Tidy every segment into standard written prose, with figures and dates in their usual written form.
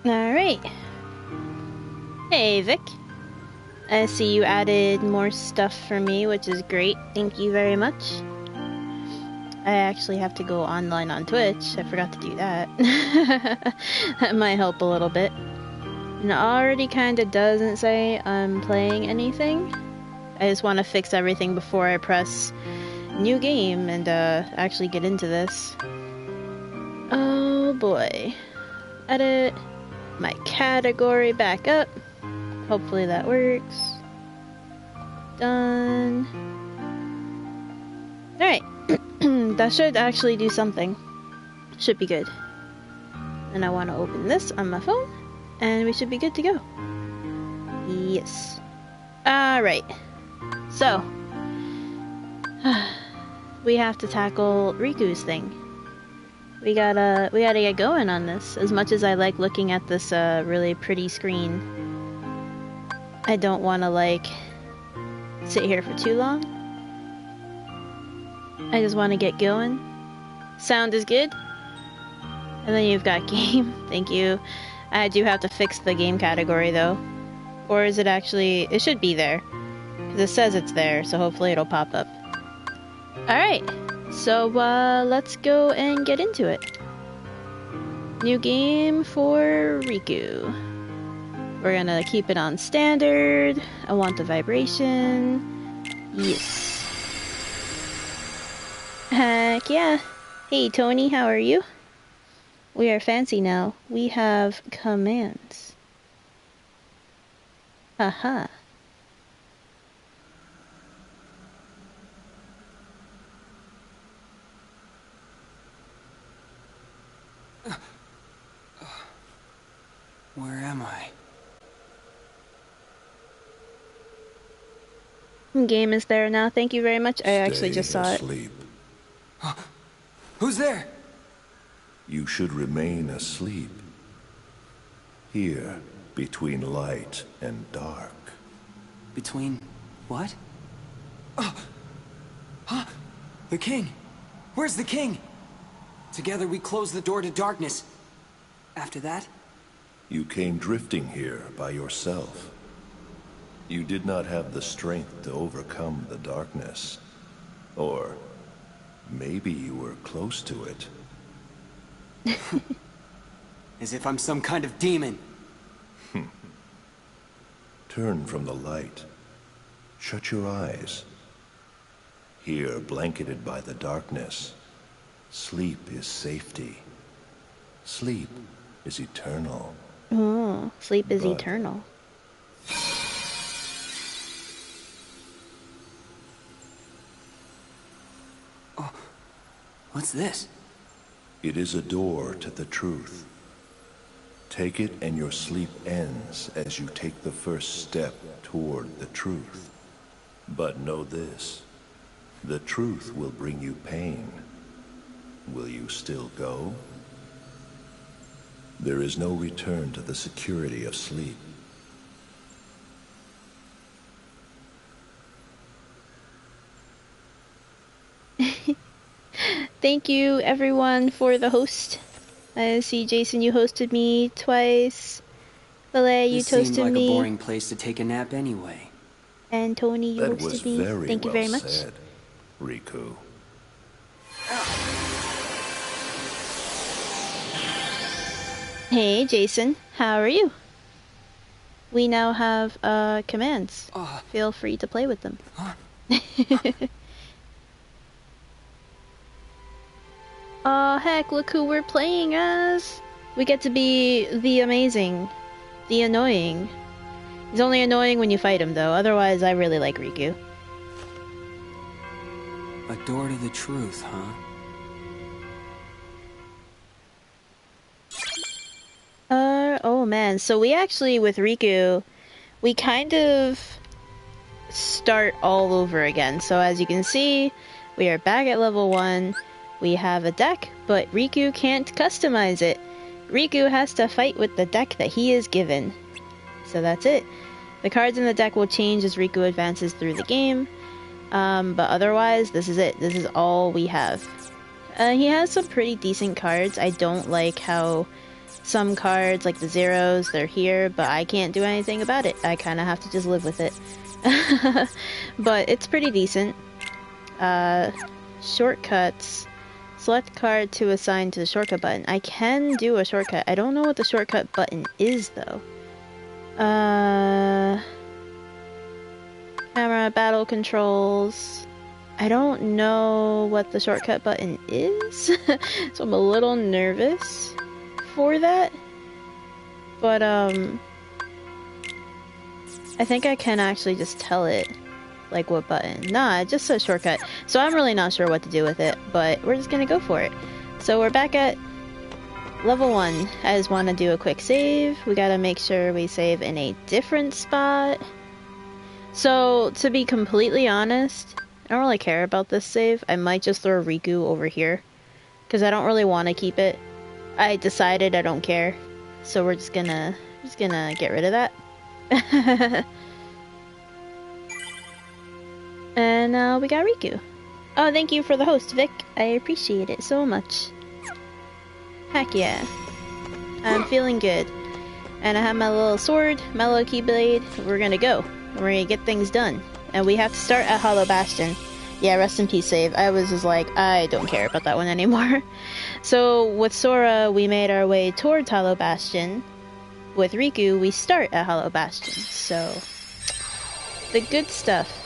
Alright. Hey, Vic. I see you added more stuff for me, which is great. Thank you very much. I actually have to go online on Twitch. I forgot to do that. That might help a little bit. And it already kind of doesn't say I'm playing anything. I just want to fix everything before I press new game and actually get into this. Oh boy. Edit my category back up. Hopefully that works. Done. Alright. That should actually do something. Should be good. And I want to open this on my phone. And we should be good to go. Yes. Alright. So. We have to tackle Riku's thing. We gotta get going on this. As much as I like looking at this really pretty screen, I don't want to like sit here for too long. I just want to get going. Sound is good. And then you've got game. Thank you. I do have to fix the game category though. Or is it actually... It should be there. Because it says it's there, so hopefully it'll pop up. Alright. So, let's go and get into it. New game for Riku. We're gonna keep it on standard. I want the vibration. Yes. Heck yeah. Hey Tony, how are you? We are fancy now. We have commands. Haha. Where am I? Game is there now. Thank you very much. I actually just saw it. Who's there? You should remain asleep. Here, between light and dark. Between what? Oh! Huh? The king! Where's the king? Together we close the door to darkness. After that? You came drifting here by yourself. You did not have the strength to overcome the darkness. Or maybe you were close to it. As if I'm some kind of demon. Turn from the light. Shut your eyes. Here, blanketed by the darkness, sleep is safety. Sleep is eternal. Oh, sleep is eternal. Oh, what's this? It is a door to the truth. Take it and your sleep ends as you take the first step toward the truth. But know this, the truth will bring you pain. Will you still go? There is no return to the security of sleep. Thank you everyone for the host. I see Jason, you hosted me twice. Lele, you toasted me. This seemed like a boring place to take a nap anyway. And Tony, you hosted me. Thank you very much. Said, Riku. Hey Jason, how are you? We now have commands. Feel free to play with them. Oh heck, look who we're playing as! We get to be the amazing, the annoying. He's only annoying when you fight him though, otherwise I really like Riku. A door to the truth, huh? Oh man, so we actually, with Riku, we kind of start all over again. So as you can see, we are back at level 1. We have a deck, but Riku can't customize it. Riku has to fight with the deck that he is given. So that's it. The cards in the deck will change as Riku advances through the game. But otherwise, this is it. This is all we have. He has some pretty decent cards. I don't like how some cards, like the zeros, they're here, but I can't do anything about it. I kind of have to just live with it. But it's pretty decent. Shortcuts. Select card to assign to the shortcut button. I can do a shortcut. I don't know what the shortcut button is, though. Camera, battle controls. I don't know what the shortcut button is, so I'm a little nervous for that. But, I think I can actually just tell it, like, what button. Nah, it just says shortcut. So I'm really not sure what to do with it, but we're just gonna go for it. So we're back at level 1. I just want to do a quick save. We gotta make sure we save in a different spot. So, to be completely honest, I don't really care about this save. I might just throw Riku over here, because I don't really want to keep it. I decided I don't care, so we're just gonna get rid of that. And we got Riku. Oh, thank you for the host, Vic. I appreciate it so much. Heck yeah. I'm feeling good. And I have my little sword, my little keyblade. We're gonna go. We're gonna get things done. And we have to start at Hollow Bastion. Yeah, rest in peace save. I was just like, I don't care about that one anymore. So, with Sora, we made our way towards Hollow Bastion. With Riku, we start at Hollow Bastion. So, the good stuff.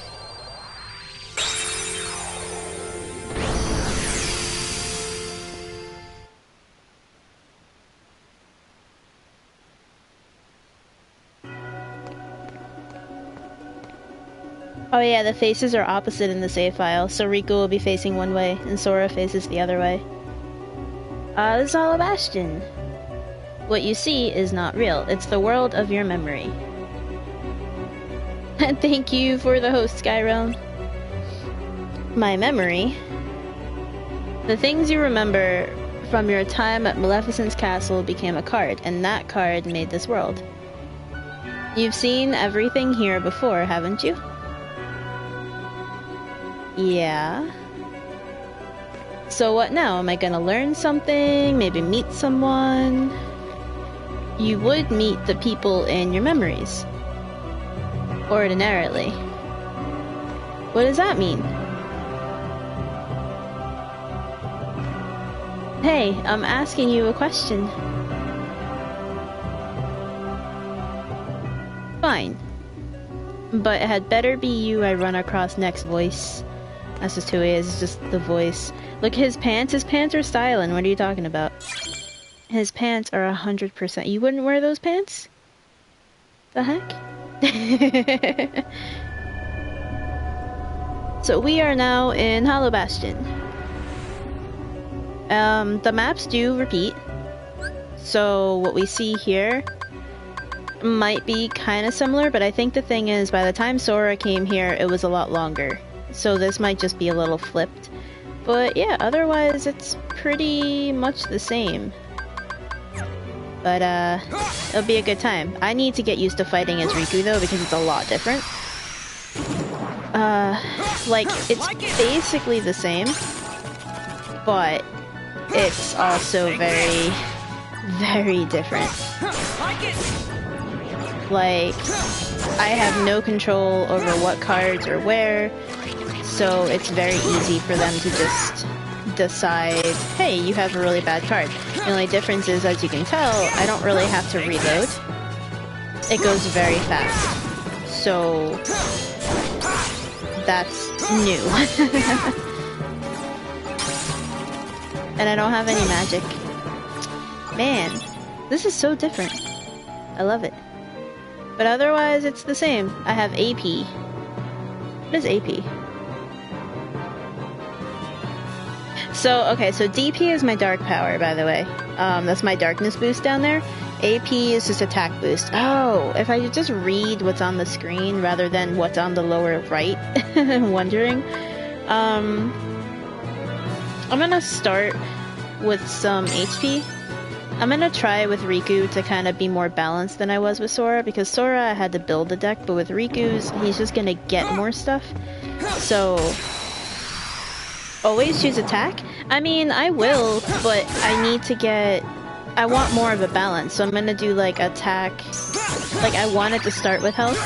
Oh yeah, the faces are opposite in the save file, so Riku will be facing one way, and Sora faces the other way. This is Hollow Bastion. What you see is not real, it's the world of your memory. Thank you for the host, Skyrealm. My memory? The things you remember from your time at Maleficent's castle became a card, and that card made this world. You've seen everything here before, haven't you? Yeah. So what now? Am I gonna learn something? Maybe meet someone? You would meet the people in your memories. Ordinarily. What does that mean? Hey, I'm asking you a question. Fine. But it had better be you I run across next, voice. That's just who he is, it's just the voice. Look at his pants are styling, what are you talking about? His pants are 100%. You wouldn't wear those pants? The heck? So we are now in Hollow Bastion. The maps do repeat. So what we see here might be kind of similar, but I think the thing is, by the time Sora came here, it was a lot longer. So this might just be a little flipped. But yeah, otherwise it's pretty much the same. But it'll be a good time. I need to get used to fighting as Riku though, because it's a lot different. Like, it's basically the same, but it's also very, very different. Like, I have no control over what cards are where, so it's very easy for them to just decide, hey, you have a really bad card. The only difference is, as you can tell, I don't really have to reload. It goes very fast. So, that's new. And I don't have any magic. Man, this is so different. I love it. But otherwise, it's the same. I have AP. What is AP? So, okay, so DP is my dark power, by the way. That's my darkness boost down there. AP is just attack boost. Oh, if I could just read what's on the screen rather than what's on the lower right, I'm wondering. I'm gonna start with some HP. I'm gonna try with Riku to kind of be more balanced than I was with Sora, because Sora I had to build the deck, but with Riku's, he's just gonna get more stuff. So, always choose attack? I mean, I will, but I need to get... I want more of a balance, so I'm gonna do like attack. Like I want it to start with health,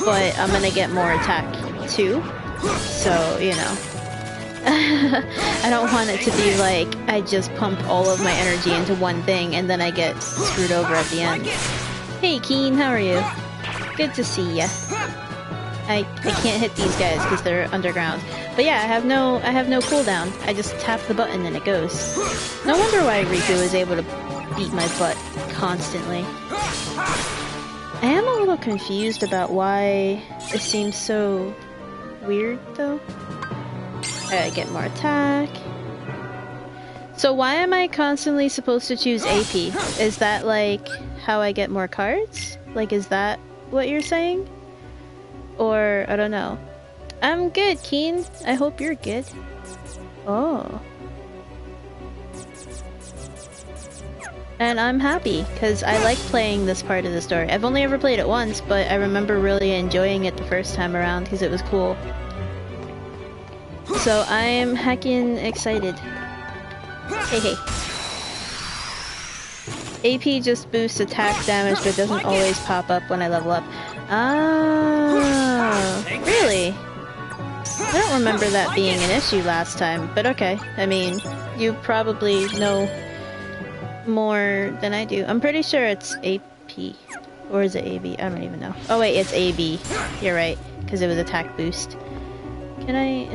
but I'm gonna get more attack too. So, you know. I don't want it to be like I just pump all of my energy into one thing and then I get screwed over at the end. Hey Keen, how are you? Good to see ya. I can't hit these guys because they're underground. But yeah, I have no cooldown. I just tap the button and it goes. No wonder why Riku is able to beat my butt constantly. I am a little confused about why it seems so weird though. I gotta get more attack. So why am I constantly supposed to choose AP? Is that like how I get more cards? Like is that what you're saying? Or I don't know. I'm good, Keen. I hope you're good. Oh. And I'm happy, because I like playing this part of the story. I've only ever played it once, but I remember really enjoying it the first time around because it was cool. So I'm heckin' excited. Hey, hey. AP just boosts attack damage, but doesn't always pop up when I level up. Ah, really? I don't remember that being an issue last time, but okay. I mean, you probably know more than I do. I'm pretty sure it's AP. Or is it AB? I don't even know. Oh wait, it's AB. You're right, because it was attack boost. Can I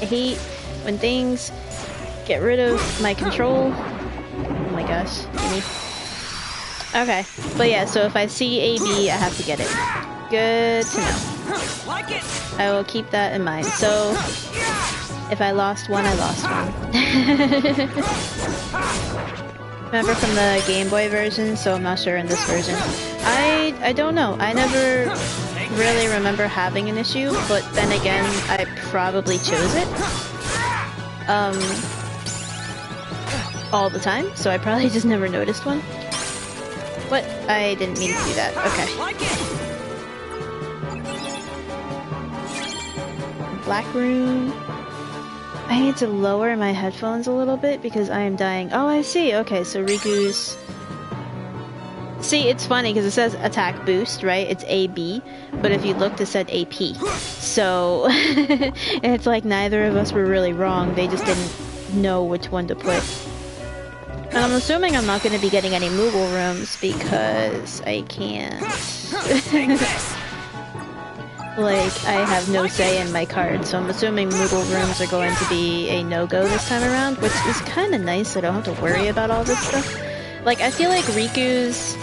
hate when things get rid of my control. Oh my gosh. Gimme. Okay. But yeah, so if I see AB, I have to get it. Good to know. I will keep that in mind. So, if I lost one, I lost one. Remember from the Game Boy version, so I'm not sure in this version. I don't know. I never really remember having an issue, but then again, I probably chose it. All the time, so I probably just never noticed one. What? I didn't mean to do that. Okay. Black Room. I need to lower my headphones a little bit because I am dying. Oh, I see. Okay, so Riku's... See, it's funny because it says attack boost, right? It's AB, but if you looked, it said AP. So, it's like neither of us were really wrong. They just didn't know which one to put. And I'm assuming I'm not going to be getting any Moogle rooms because I can't. Like, I have no say in my card, so I'm assuming Moogle rooms are going to be a no-go this time around, which is kind of nice, so I don't have to worry about all this stuff. Like, I feel like Riku's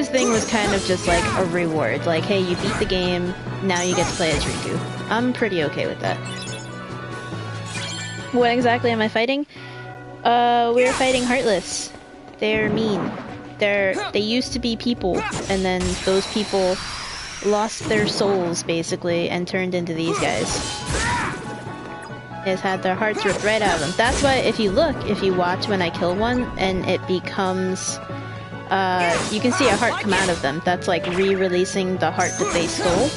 thing was kind of just like a reward. Like, hey, you beat the game, now you get to play as Riku. I'm pretty okay with that. What exactly am I fighting? We're fighting Heartless. They're mean. They used to be people, and then those people lost their souls, basically, and turned into these guys. It's had their hearts ripped right out of them. That's why, if you watch when I kill one, and it becomes... you can see a heart come out of them. That's like re-releasing the heart that they stole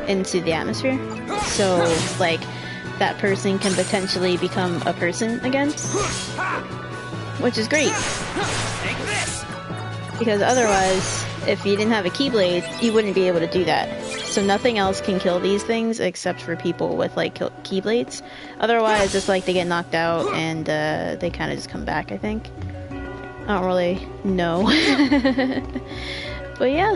into the atmosphere. So, like, that person can potentially become a person again. Which is great. Because otherwise, if you didn't have a Keyblade, you wouldn't be able to do that. So nothing else can kill these things except for people with, like, Keyblades. Otherwise, it's like they get knocked out and they kind of just come back, I think. I don't really know. But yeah.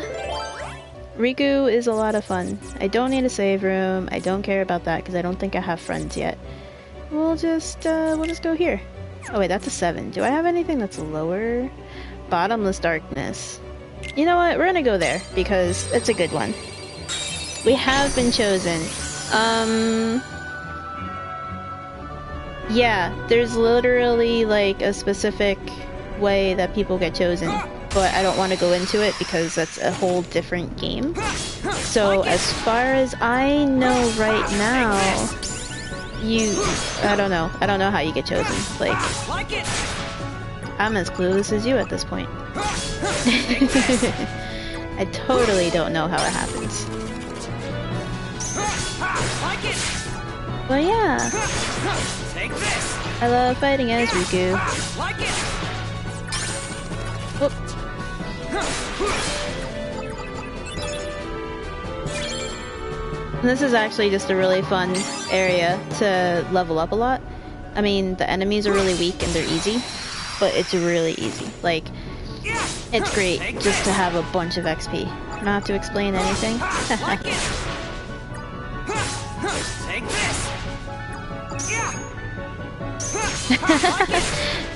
Riku is a lot of fun. I don't need a save room. I don't care about that because I don't think I have friends yet. We'll just go here. Oh wait, that's a 7. Do I have anything that's lower? Bottomless Darkness. You know what? We're gonna go there because it's a good one. We have been chosen. Yeah, there's literally like a specific way that people get chosen, but I don't want to go into it because that's a whole different game. So as far as I know right now, I don't know how you get chosen. Like, I'm as clueless as you at this point. I totally don't know how it happens. But yeah, I love fighting as Riku. Whoop. This is actually just a really fun area to level up a lot. I mean, the enemies are really weak and they're easy, but it's really easy. Like, it's great just to have a bunch of XP. I don't have to explain anything.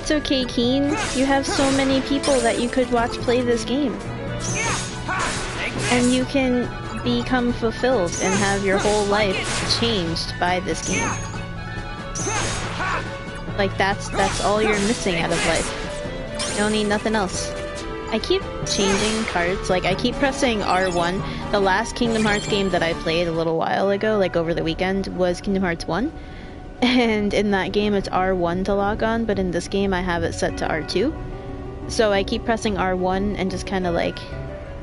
It's okay, Keen. You have so many people that you could watch play this game. And you can become fulfilled and have your whole life changed by this game. Like, that's all you're missing out of life. You don't need nothing else. I keep changing cards, like I keep pressing R1. The last Kingdom Hearts game that I played a little while ago, like over the weekend, was Kingdom Hearts 1. And in that game it's R1 to log on, but in this game I have it set to R2. So I keep pressing R1 and just kind of like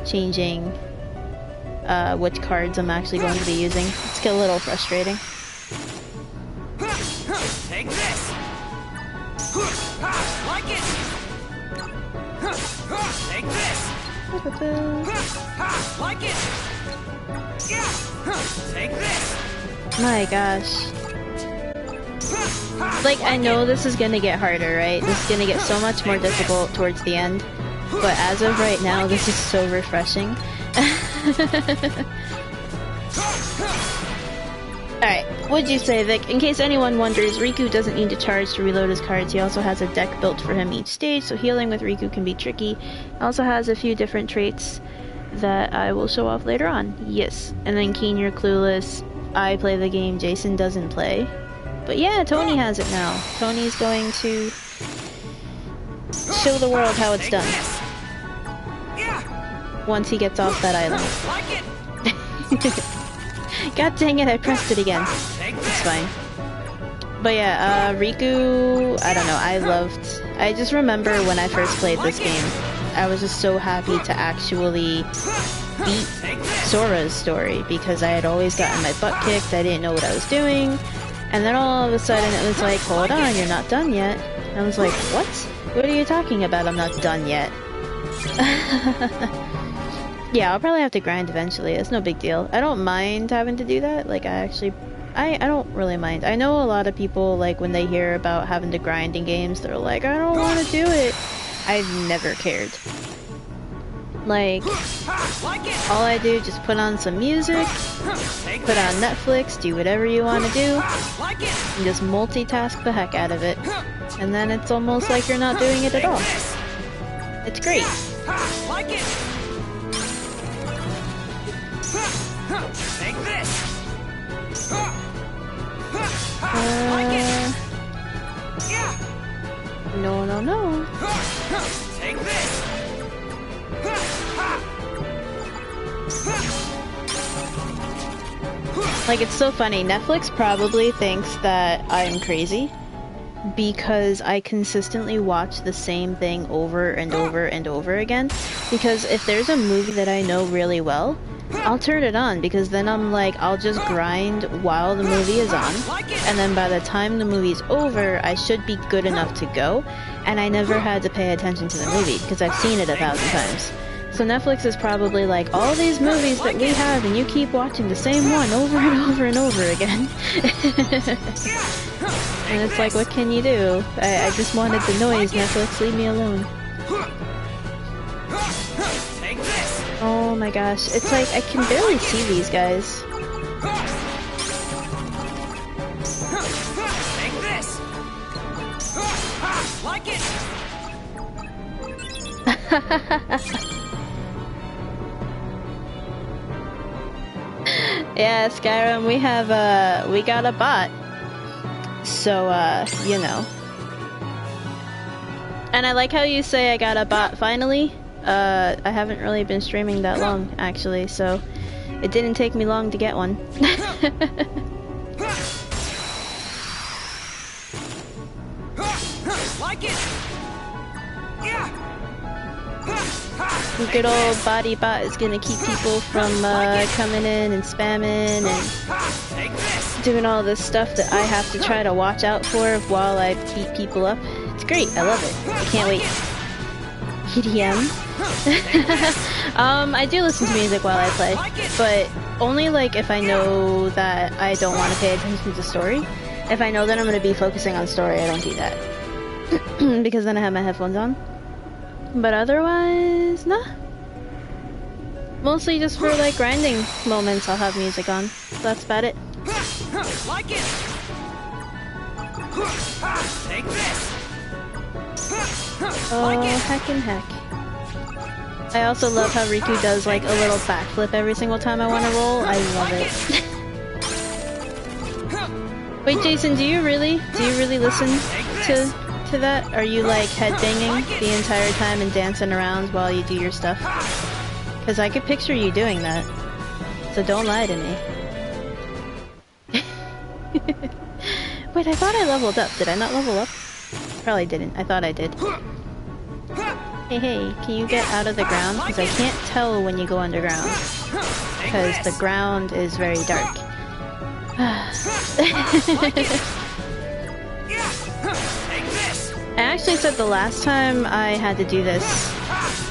changing which cards I'm actually going to be using. It's a little frustrating. Take this. Like it. Take this. Like it. Take this. My gosh. Like, I know this is gonna get harder, right? This is gonna get so much more difficult towards the end. But as of right now, this is so refreshing. Alright, what'd you say, Vic? In case anyone wonders, Riku doesn't need to charge to reload his cards. He also has a deck built for him each stage, so healing with Riku can be tricky. He also has a few different traits that I will show off later on. Yes. And then Keen, you're clueless. I play the game, Jason doesn't play. But yeah, Tony has it now. Tony's going to show the world how it's done. Once he gets off that island. God dang it, I pressed it again. It's fine. But yeah, Riku, I don't know, I just remember when I first played this game, I was just so happy to actually beat Sora's story, because I had always gotten my butt kicked, I didn't know what I was doing, and then all of a sudden it was like, hold on, you're not done yet. And I was like, what? What are you talking about? I'm not done yet. Yeah, I'll probably have to grind eventually. It's no big deal. I don't mind having to do that. Like, I don't really mind. I know a lot of people, like, when they hear about having to grind in games, they're like, I don't want to do it. I've never cared. Like, all I do, just put on some music, put on Netflix, do whatever you want to do, and just multitask the heck out of it. And then it's almost like you're not doing it at all. It's great. Take this. No. Take this. Like, it's so funny. Netflix probably thinks that I'm crazy because I consistently watch the same thing over and over and over again. Because if there's a movie that I know really well, I'll turn it on, because then I'm like, I'll just grind while the movie is on, and then by the time the movie's over, I should be good enough to go, and I never had to pay attention to the movie, because I've seen it 1,000 times. So Netflix is probably like, all these movies that we have, and you keep watching the same one over and over and over again. And it's like, what can you do? I just wanted the noise, Netflix, leave me alone. Oh my gosh, it's like I can barely see these guys. Take this. Like it. Yeah, Skyrim, we got a bot. So, you know. And I like how you say I got a bot finally. I haven't really been streaming that long, actually, so it didn't take me long to get one. Like it. Good old body bot is gonna keep people from coming in and spamming and doing all this stuff that I have to try to watch out for while I beat people up. It's great, I love it. I can't wait. EDM? I do listen to music while I play, but only like if I know that I don't want to pay attention to the story. If I know that I'm going to be focusing on story, I don't do that. Because then I have my headphones on. But otherwise, nah. Mostly just for like grinding moments I'll have music on. That's about it. Like it. Take this. Oh, heckin' heck. I also love how Riku does like a little backflip every single time I want to roll. I love it. Wait, Jason, do you really listen to that? Are you like headbanging the entire time and dancing around while you do your stuff? Because I could picture you doing that. So don't lie to me. Wait, I thought I leveled up. Did I not level up? Probably didn't. I thought I did. Hey, can you get out of the ground? Because I can't tell when you go underground. Because the ground is very dark. I actually said the last time I had to do this,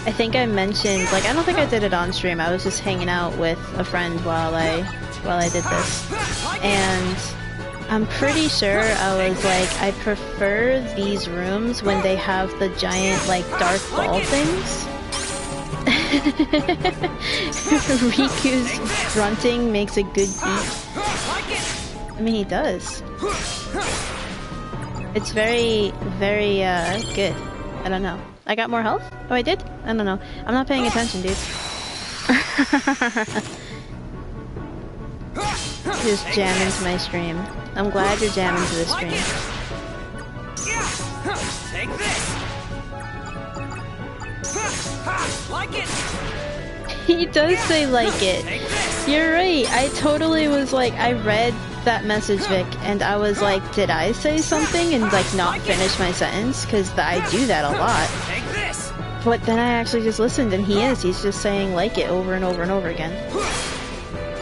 I think I mentioned, like, I don't think I did it on stream. I was just hanging out with a friend while I did this. And I'm pretty sure I was like, I prefer these rooms when they have the giant, like, dark ball things. Riku's grunting makes a good beat. I mean, he does. It's very, very, good. I don't know. I got more health? Oh, I did? I don't know. I'm not paying attention, dude. Just jam into my stream. I'm glad you're jamming to the stream. Take this. Like it. He does say like it. You're right. I totally was like, I read that message, Vic, and I was like, did I say something and like not finish my sentence? Because I do that a lot. But then I actually just listened and he's just saying like it over and over and over again.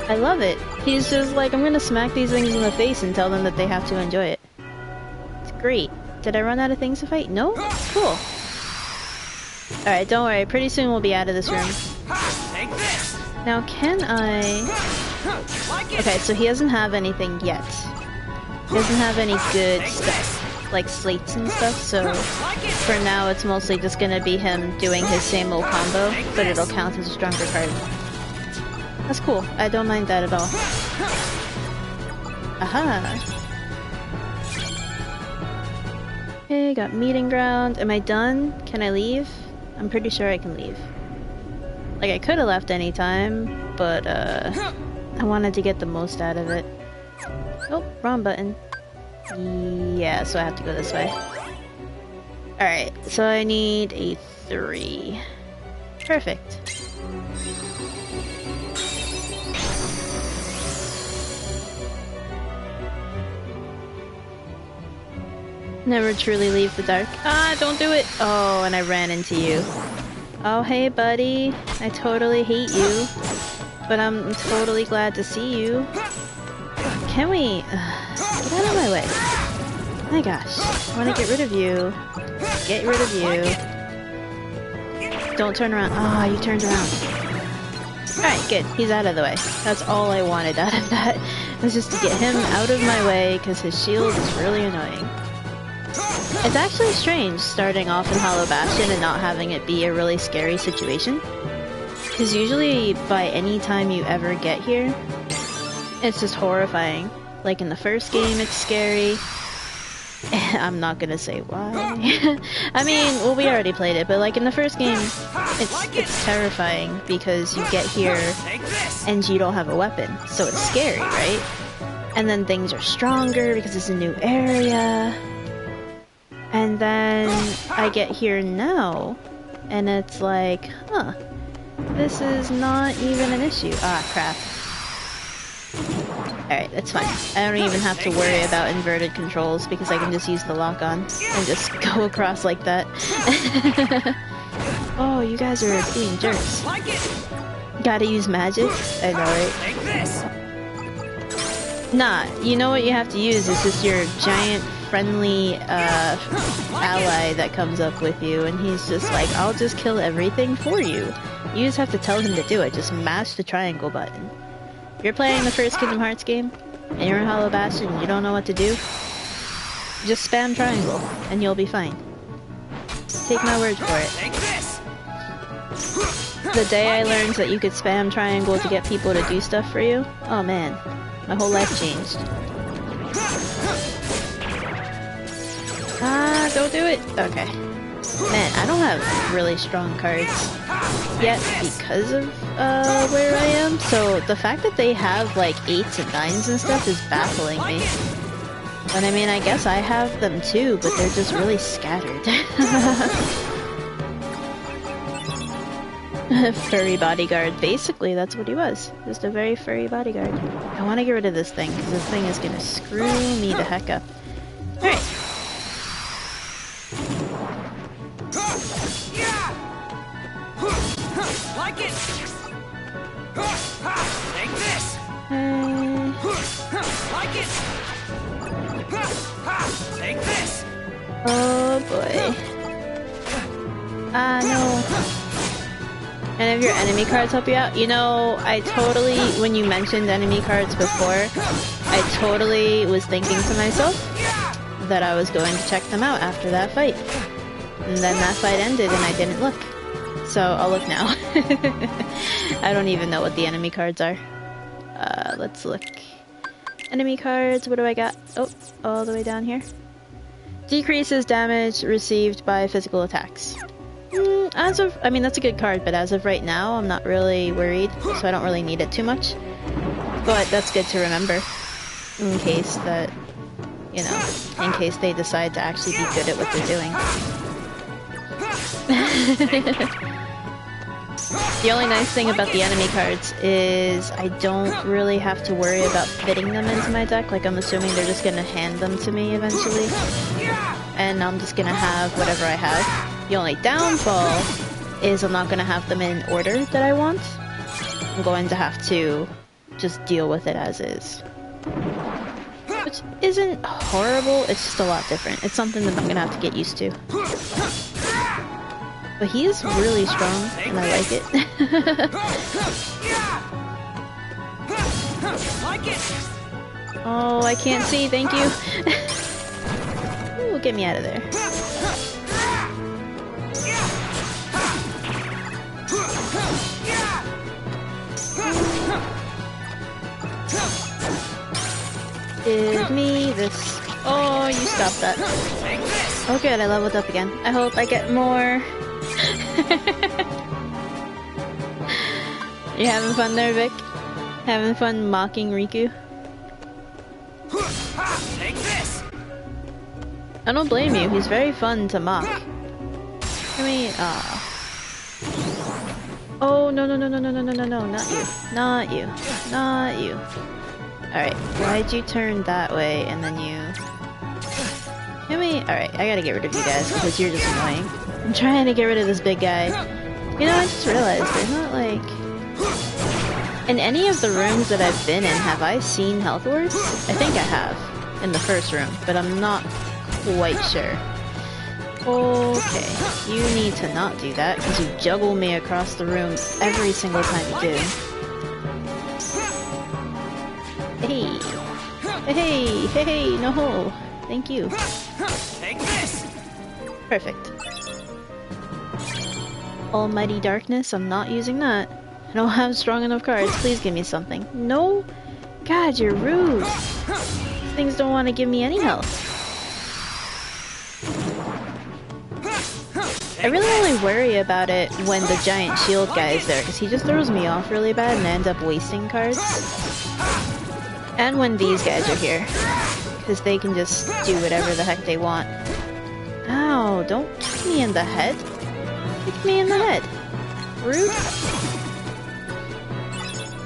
I love it. He's just like, I'm gonna smack these things in the face and tell them that they have to enjoy it. It's great. Did I run out of things to fight? No? Cool. Alright, don't worry. Pretty soon we'll be out of this room. Now, can I... Okay, so he doesn't have anything yet. He doesn't have any good stuff, like slates and stuff, so for now it's mostly just gonna be him doing his same old combo, but it'll count as a stronger card. That's cool. I don't mind that at all. Aha! Okay, got meeting ground. Am I done? Can I leave? I'm pretty sure I can leave. Like, I could have left anytime, but, I wanted to get the most out of it. Oh, wrong button. Yeah, so I have to go this way. Alright, so I need a 3. Perfect. Never truly leave the dark. Ah, don't do it! Oh, and I ran into you. Oh, hey, buddy. I totally hate you. But I'm totally glad to see you. Can we... get out of my way. My gosh. I want to get rid of you. Get rid of you. Don't turn around. Ah, you turned around. Alright, good. He's out of the way. That's all I wanted out of that. Was just to get him out of my way, because his shield is really annoying. It's actually strange starting off in Hollow Bastion and not having it be a really scary situation. Because usually, by any time you ever get here, it's just horrifying. Like in the first game, it's scary. I'm not gonna say why. I mean, well, we already played it, but like in the first game, it's terrifying because you get here and you don't have a weapon, so it's scary, right? And then things are stronger because it's a new area. And then I get here now, and it's like, huh, this is not even an issue. Ah, crap. Alright, that's fine. I don't even have to worry about inverted controls because I can just use the lock-on and just go across like that. Oh, you guys are being jerks. Gotta use magic? I know, right? Nah, you know what you have to use is just your giant friendly ally that comes up with you, and he's just like, I'll just kill everything for you. You just have to tell him to do it. Just mash the triangle button. If you're playing the first Kingdom Hearts game, and you're in Hollow Bastion and you don't know what to do, just spam triangle, and you'll be fine. Take my word for it. Take this. The day I learned that you could spam triangle to get people to do stuff for you, oh man, my whole life changed. Ah, don't do it! Okay. Man, I don't have really strong cards yet because of where I am, so the fact that they have like 8s and 9s and stuff is baffling me. But I mean, I guess I have them too, but they're just really scattered. Furry bodyguard. Basically, that's what he was. Just a very furry bodyguard. I want to get rid of this thing, because this thing is going to screw me the heck up. Alright. Like it. Take this. Like it. Take this. Oh boy. Ah, no. And if your enemy cards help you out, you know, I totally, when you mentioned enemy cards before, I totally was thinking to myself that I was going to check them out after that fight. And then that fight ended and I didn't look. So I'll look now. I don't even know what the enemy cards are. Let's look. Enemy cards, what do I got? Oh, all the way down here. Decreases damage received by physical attacks. As of, I mean, that's a good card, but as of right now, I'm not really worried, so I don't really need it too much. But that's good to remember, in case that, you know, in case they decide to actually be good at what they're doing. The only nice thing about the enemy cards is I don't really have to worry about fitting them into my deck. Like, I'm assuming they're just gonna hand them to me eventually, and I'm just gonna have whatever I have. The only downfall is I'm not gonna have them in order that I want. I'm going to have to just deal with it as is. Which isn't horrible, it's just a lot different. It's something that I'm gonna have to get used to. But he is really strong, and I like it. Oh, I can't see, thank you. Ooh, get me out of there. Give me this. Oh, you stopped that. Oh good, I leveled up again. I hope I get more. You having fun there, Vic? Having fun mocking Riku? Take this. I don't blame you, he's very fun to mock. I mean, oh, no, no, no, no, no, no, no, no, no, not you. Not you. Not you. Alright, why'd you turn that way and then you... Alright, I gotta get rid of you guys because you're just annoying. I'm trying to get rid of this big guy. You know, I just realized there's not like... In any of the rooms that I've been in, have I seen health orbs? I think I have. In the first room, but I'm not quite sure. Okay, you need to not do that because you juggle me across the room every single time you do. Hey! Hey! Hey! Hey! No! Thank you. Take this. Perfect. Almighty Darkness, I'm not using that. I don't have strong enough cards. Please give me something. No? God, you're rude. These things don't want to give me any health. I really only worry about it when the giant shield guy is there, because he just throws me off really bad and I end up wasting cards. And when these guys are here, because they can just do whatever the heck they want. Ow, don't kick me in the head. Kick me in the head. Rude.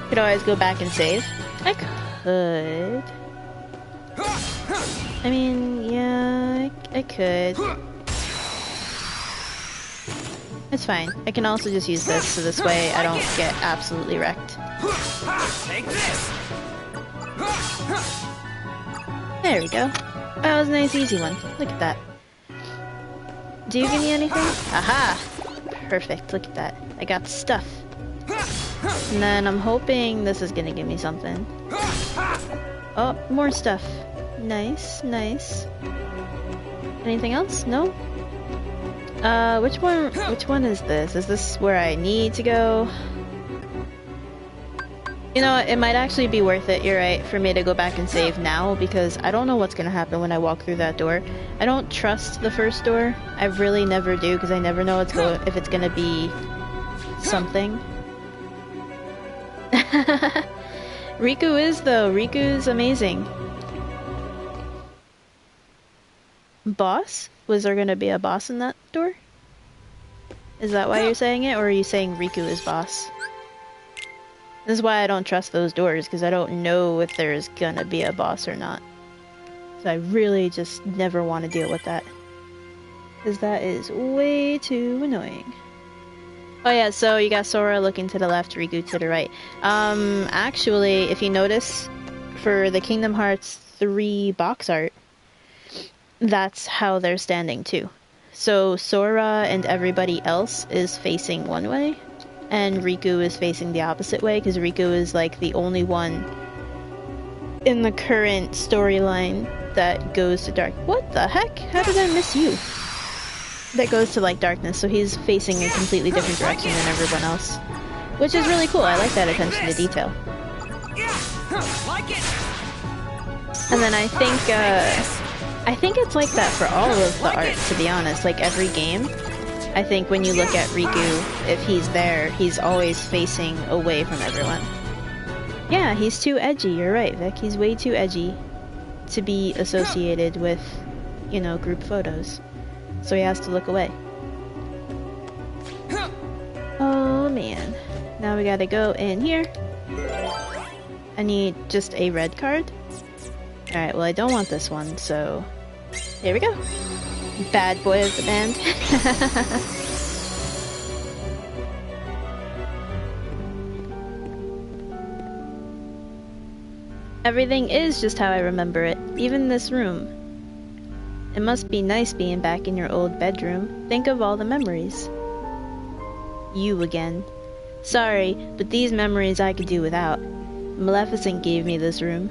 Could always go back and save. I could. I mean, yeah, I could. It's fine. I can also just use this, so this way I don't get absolutely wrecked. Take this. There we go. That was a nice easy one. Look at that. Do you give me anything? Aha! Perfect, look at that. I got stuff. And then I'm hoping this is gonna give me something. Oh, more stuff. Nice, nice. Anything else? No? Which one is this? Is this where I need to go? You know what, it might actually be worth it, you're right, for me to go back and save now, because I don't know what's gonna happen when I walk through that door. I don't trust the first door. I really never do, because I never know if it's gonna be something. Riku is, though. Riku's amazing. Boss? Was there gonna be a boss in that door? Is that why you're saying it, or are you saying Riku is boss? This is why I don't trust those doors, because I don't know if there's gonna be a boss or not. So I really just never want to deal with that. Because that is way too annoying. Oh yeah, so you got Sora looking to the left, Riku to the right. Actually, if you notice, for the Kingdom Hearts 3 box art, that's how they're standing too. So Sora and everybody else is facing one way, and Riku is facing the opposite way, because Riku is like the only one in the current storyline that goes to dark. What the heck? How did I miss you? That goes to like darkness, so he's facing a completely different direction than everyone else. Which is really cool, I like that attention to detail. And then I think it's like that for all of the art, to be honest, like every game. I think when you look at Riku, if he's there, he's always facing away from everyone. Yeah, he's too edgy, you're right, Vic. He's way too edgy to be associated with, you know, group photos. So he has to look away. Oh man. Now we gotta go in here. I need just a red card. Alright, well I don't want this one, so... Here we go. Bad boy of the band. Everything is just how I remember it, even this room. It must be nice being back in your old bedroom. Think of all the memories. You again. Sorry, but these memories I could do without. Maleficent gave me this room.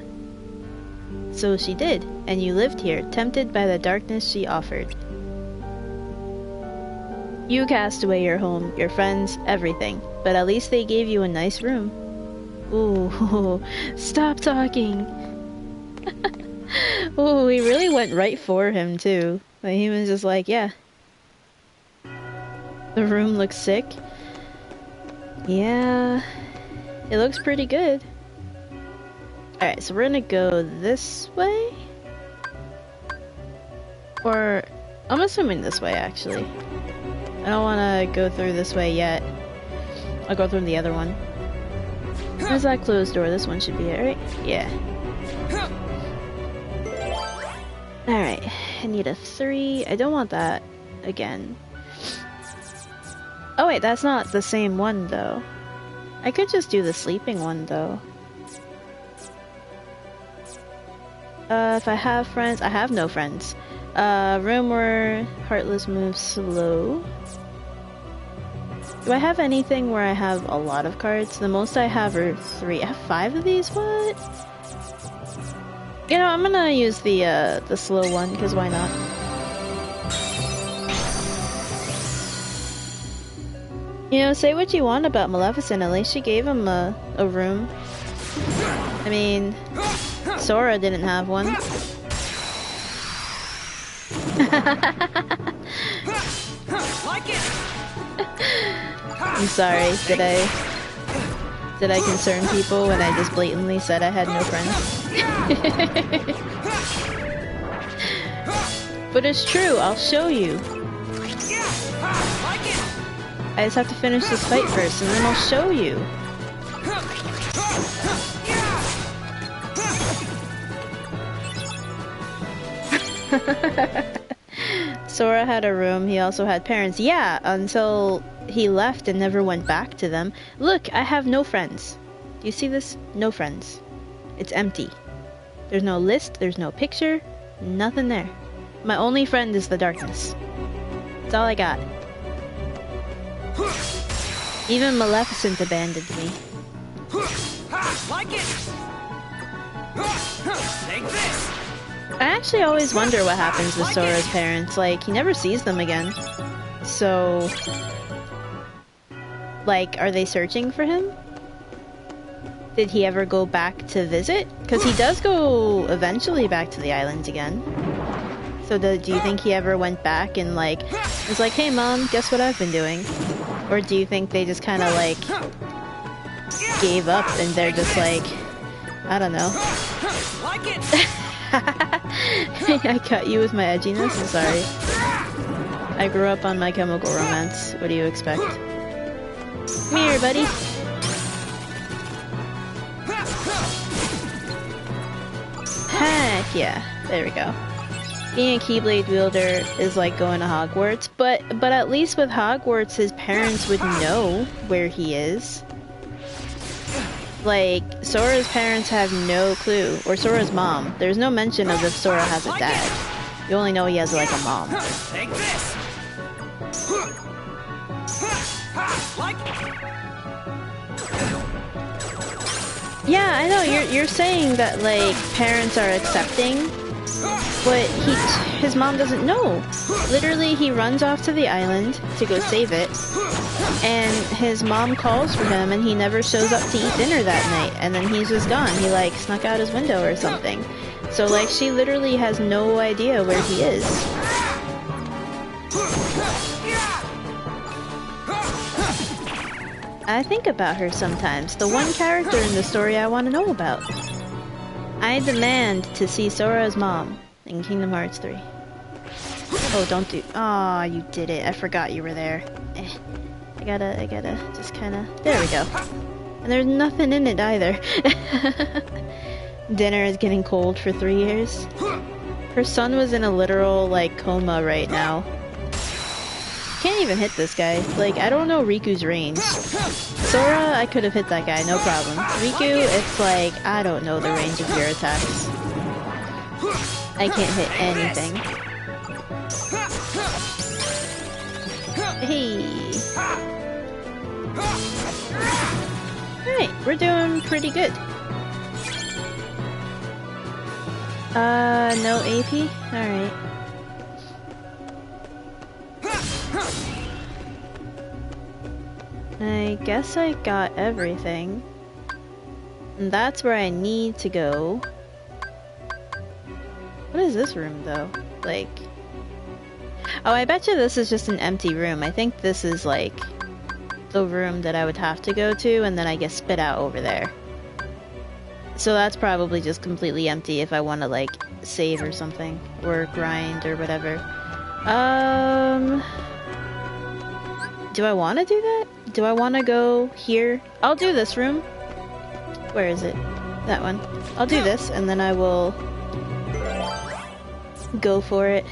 So she did, and you lived here, tempted by the darkness she offered. You cast away your home, your friends, everything, but at least they gave you a nice room. Ooh, stop talking! Oh, he really went right for him, too. Like, he was just like, yeah. The room looks sick. Yeah, it looks pretty good. Alright, so we're gonna go this way? Or, I'm assuming this way, actually. I don't wanna go through this way yet. I'll go through the other one. Where's that closed door? This one should be it, right? Yeah. Alright, I need a 3. I don't want that again. Oh wait, that's not the same one though. I could just do the sleeping one though. If I have friends, I have no friends. Room where Heartless moves slow. Do I have anything where I have a lot of cards? The most I have are 3. I have 5 of these? What? You know, I'm gonna use the slow one, because why not? You know, say what you want about Maleficent, at least she gave him a room. I mean, Sora didn't have one. I'm sorry, did I concern people when I just blatantly said I had no friends? But it's true, I'll show you. I just have to finish this fight first, and then I'll show you. Sora had a room, he also had parents. Yeah, until he left and never went back to them. Look, I have no friends. Do you see this? No friends. It's empty. There's no list, there's no picture. Nothing there. My only friend is the darkness. That's all I got. Even Maleficent abandoned me. Like it. Take this. I actually always wonder what happens with Sora's parents. Like, he never sees them again. So, like, are they searching for him? Did he ever go back to visit? Because he does go eventually back to the island again. So do you think he ever went back and, like, was like, hey mom, guess what I've been doing? Or do you think they just kind of, like, gave up and they're just like, I don't know. Like it. I cut you with my edginess? I'm sorry. I grew up on My Chemical Romance. What do you expect? Come here, buddy. Heck yeah. There we go. Being a Keyblade wielder is like going to Hogwarts, but at least with Hogwarts, his parents would know where he is. Like, Sora's parents have no clue, or Sora's mom. There's no mention of if Sora has a dad. You only know he has, like, a mom. Take this. Yeah, I know, you're saying that, like, parents are accepting, but his mom doesn't know. Literally, he runs off to the island to go save it, and his mom calls for him, and he never shows up to eat dinner that night, and then he's just gone. He, like, snuck out his window or something. So, like, she literally has no idea where he is. I think about her sometimes, the one character in the story I want to know about. I demand to see Sora's mom in Kingdom Hearts 3. Oh, don't do— aw, you did it. I forgot you were there. I gotta just kinda— there we go. And there's nothing in it either. Dinner is getting cold for 3 years. Her son was in a literal, like, coma right now. Can't even hit this guy. Like, I don't know Riku's range. Sora, I could have hit that guy, no problem. Riku, it's like, I don't know the range of your attacks. I can't hit anything. Hey! Alright, we're doing pretty good. No AP? Alright. I guess I got everything. And that's where I need to go. What is this room, though? Like— oh, I bet you this is just an empty room. I think this is, like, the room that I would have to go to, and then I get spit out over there. So that's probably just completely empty if I want to, like, save or something. Or grind or whatever. Do I want to do that? Do I want to go here? I'll do this room. Where is it? That one. I'll do this, and then I will go for it.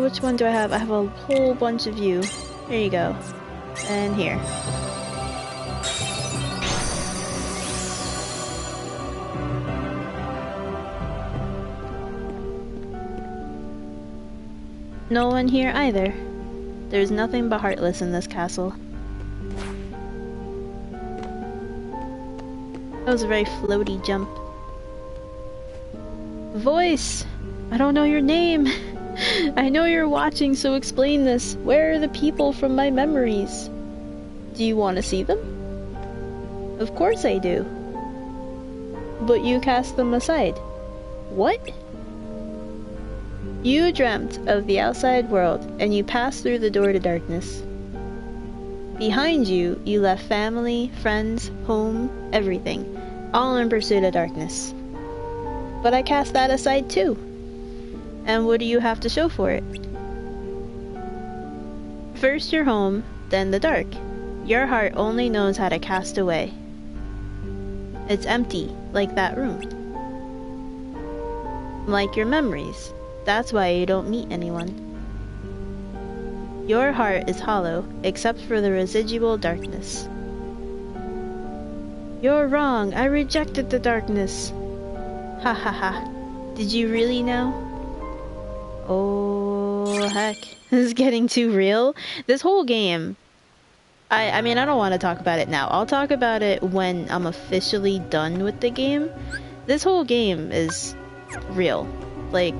Which one do I have? I have a whole bunch of you. Here you go. And here. No one here either. There's nothing but Heartless in this castle. That was a very floaty jump. Voice! I don't know your name! I know you're watching, so explain this. Where are the people from my memories? Do you want to see them? Of course I do. But you cast them aside. What? You dreamt of the outside world, and you passed through the door to darkness. Behind you, you left family, friends, home, everything, all in pursuit of darkness. But I cast that aside too. And what do you have to show for it? First your home, then the dark. Your heart only knows how to cast away. It's empty, like that room. Like your memories. That's why you don't meet anyone. Your heart is hollow, except for the residual darkness. You're wrong. I rejected the darkness. Ha ha ha. Did you really know? Oh, heck. This is getting too real. This whole game... I mean, I don't want to talk about it now. I'll talk about it when I'm officially done with the game. This whole game is real. Like,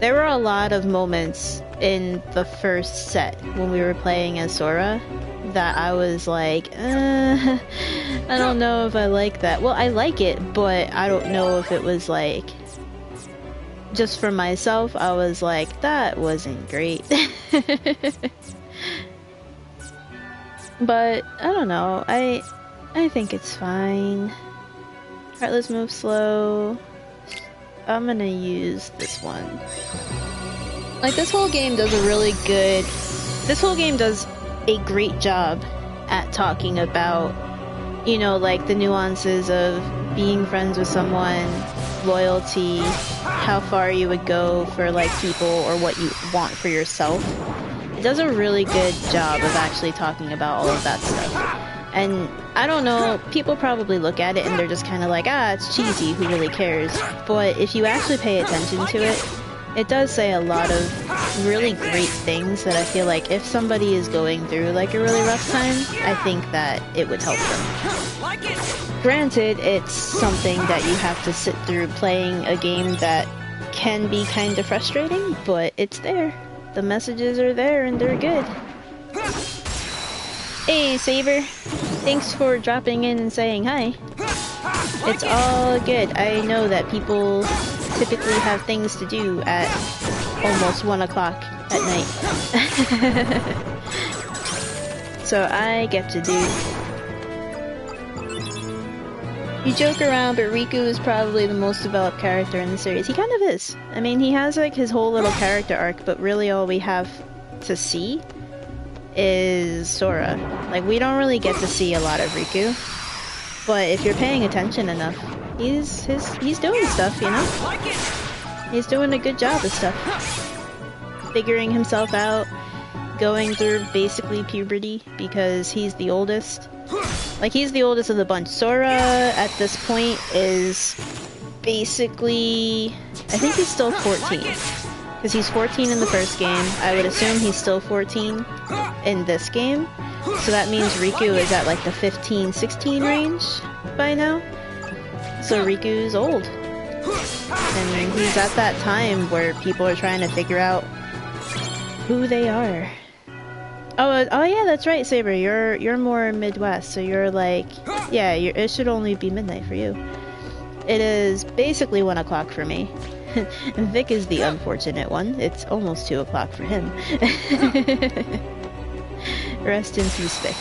there were a lot of moments in the first set when we were playing as Sora that I was like, I don't know if I like that. Well, I like it, but I don't know if it was like... Just for myself, I was like, that wasn't great. But, I don't know, I think it's fine. Heartless move slow. I'm gonna use this one. Like, this whole game does a really good... This whole game does a great job at talking about, you know, like, the nuances of being friends with someone, loyalty, how far you would go for, like, people or what you want for yourself. It does a really good job of actually talking about all of that stuff. And I don't know, people probably look at it and they're just kind of like, ah, it's cheesy, who really cares? But if you actually pay attention to it, it does say a lot of really great things that I feel like if somebody is going through like a really rough time, I think that it would help them. Granted, it's something that you have to sit through playing a game that can be kind of frustrating, but it's there. The messages are there and they're good. Hey, Saber. Thanks for dropping in and saying hi. It's all good. I know that people typically have things to do at almost 1 o'clock at night. So I get to do. You joke around, but Riku is probably the most developed character in the series. He kind of is. I mean, he has like his whole little character arc, but really all we have to see is Sora. Like, we don't really get to see a lot of Riku. But if you're paying attention enough, he's doing stuff, you know? He's doing a good job of stuff. Figuring himself out, going through basically puberty because he's the oldest. Like, he's the oldest of the bunch. Sora, at this point, is basically... I think he's still 14. Because he's 14 in the first game. I would assume he's still 14 in this game. So that means Riku is at, like, the 15-16 range by now. So Riku's old. And he's at that time where people are trying to figure out who they are. Oh yeah, that's right, Saber. You're more Midwest, so you're like, yeah, it should only be midnight for you. It is basically 1 o'clock for me. Vic is the unfortunate one. It's almost 2 o'clock for him. Rest in peace, Vic.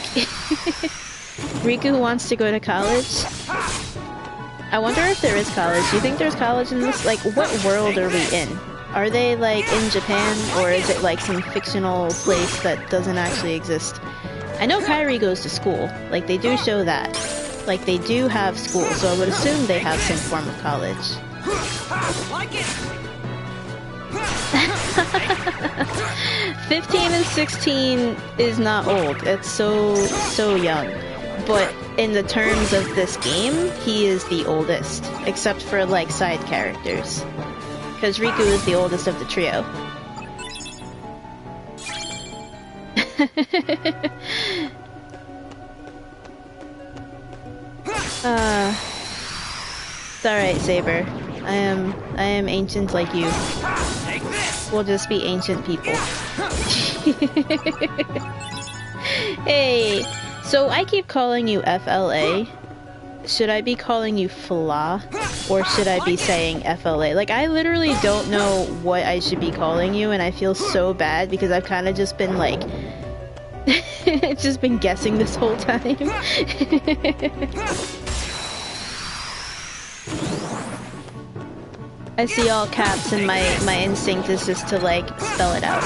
Riku wants to go to college. I wonder if there is college. Do you think there's college in this? Like, what world are we in? Are they, like, in Japan, or is it, like, some fictional place that doesn't actually exist? I know Kairi goes to school. Like, they do show that. Like, they do have school, so I would assume they have some form of college. 15 and 16 is not old. It's so young. But in the terms of this game, he is the oldest. Except for, like, side characters. Because Riku is the oldest of the trio. It's alright, Saber. I am ancient like you. We'll just be ancient people. Hey, so I keep calling you FLA. Should I be calling you Fla? Or should I be saying FLA? Like, I literally don't know what I should be calling you, and I feel so bad because I've kind of just been, like... just been guessing this whole time. I see all caps and my instinct is just to, like, spell it out.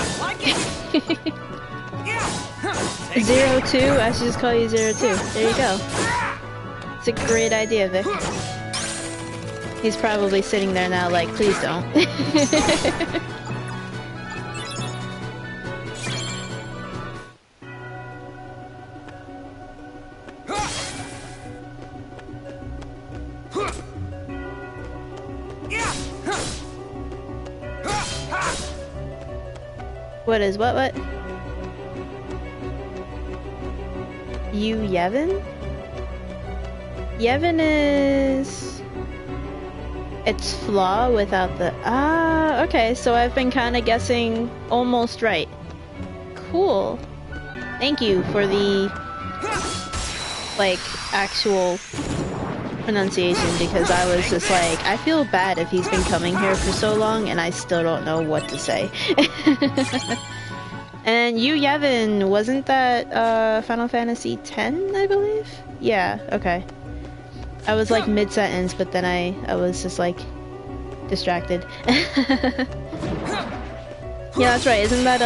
02? I should just call you 02. There you go. It's a great idea, Vic. He's probably sitting there now like, please don't. What is what? You Yevon? Yevon is... It's Flaw without the... Ah, okay, so I've been kind of guessing almost right. Cool. Thank you for the, like, actual pronunciation, because I was just like, I feel bad if he's been coming here for so long and I still don't know what to say. And you Yevon, wasn't that Final Fantasy X, I believe? Yeah, okay. I was like mid-sentence, but then I was just like distracted. Yeah, that's right. Isn't that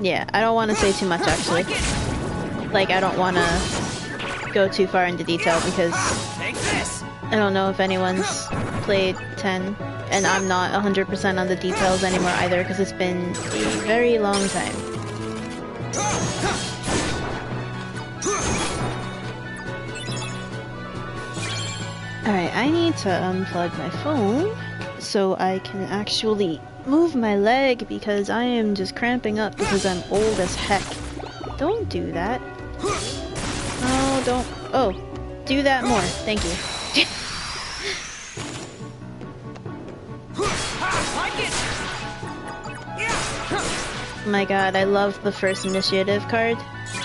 yeah, I don't want to say too much actually. Like, I don't want to go too far into detail because I don't know if anyone's played 10, and I'm not 100% on the details anymore either because it's been a very long time. Alright, I need to unplug my phone so I can actually move my leg because I am just cramping up because I'm old as heck. Don't do that. Oh, don't. Oh, do that more. Thank you. My god, I love the first initiative card.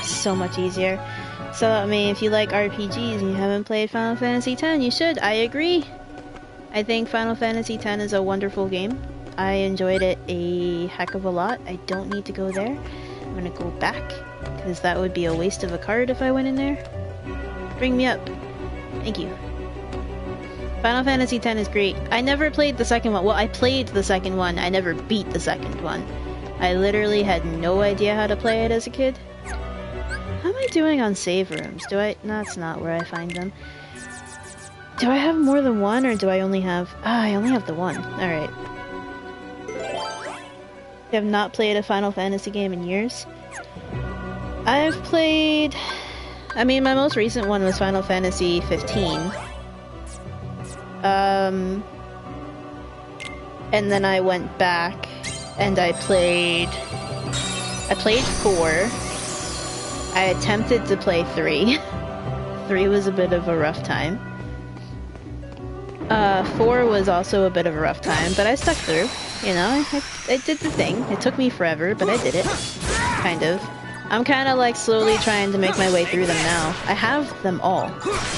So much easier. So, I mean, if you like RPGs and you haven't played Final Fantasy X, you should. I agree. I think Final Fantasy X is a wonderful game. I enjoyed it a heck of a lot. I don't need to go there. I'm gonna go back, because that would be a waste of a card if I went in there. Bring me up. Thank you. Final Fantasy X is great. I never played the second one. Well, I played the second one. I never beat the second one. I literally had no idea how to play it as a kid. How am I doing on save rooms? Do I... No, that's not where I find them. Do I have more than one, or do I only have... Ah, I only have the one. Alright. I have not played a Final Fantasy game in years. I've played... I mean, my most recent one was Final Fantasy 15. And then I went back and I played 4. I attempted to play 3. 3 was a bit of a rough time. 4 was also a bit of a rough time, but I stuck through. You know, I did the thing. It took me forever, but I did it. Kind of. I'm kind of like slowly trying to make my way through them now. I have them all,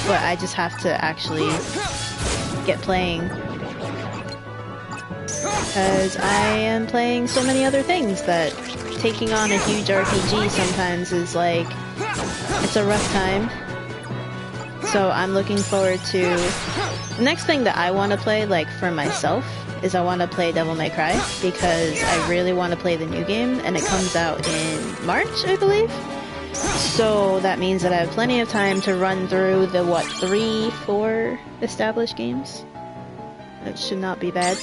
but I just have to actually get playing. Because I am playing so many other things that taking on a huge RPG sometimes is like, it's a rough time. So I'm looking forward to... The next thing that I want to play, like, for myself, is I want to play Devil May Cry, because I really want to play the new game, and it comes out in March, I believe? So that means that I have plenty of time to run through the, what, 3-4 established games? That should not be bad.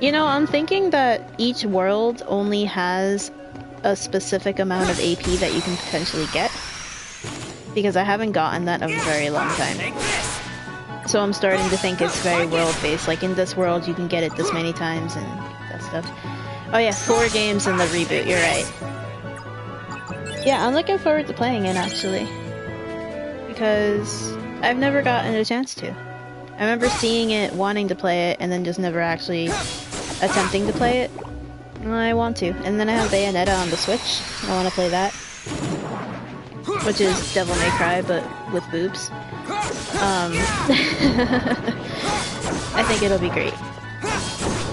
You know, I'm thinking that each world only has a specific amount of AP that you can potentially get, because I haven't gotten that in a very long time. So I'm starting to think it's very world-based, like in this world you can get it this many times and that stuff. Oh yeah, 4 games in the reboot, you're right. Yeah, I'm looking forward to playing it actually, because I've never gotten a chance to. I remember seeing it, wanting to play it, and then just never actually attempting to play it. I want to. And then I have Bayonetta on the Switch. I want to play that. Which is Devil May Cry, but with boobs. I think it'll be great.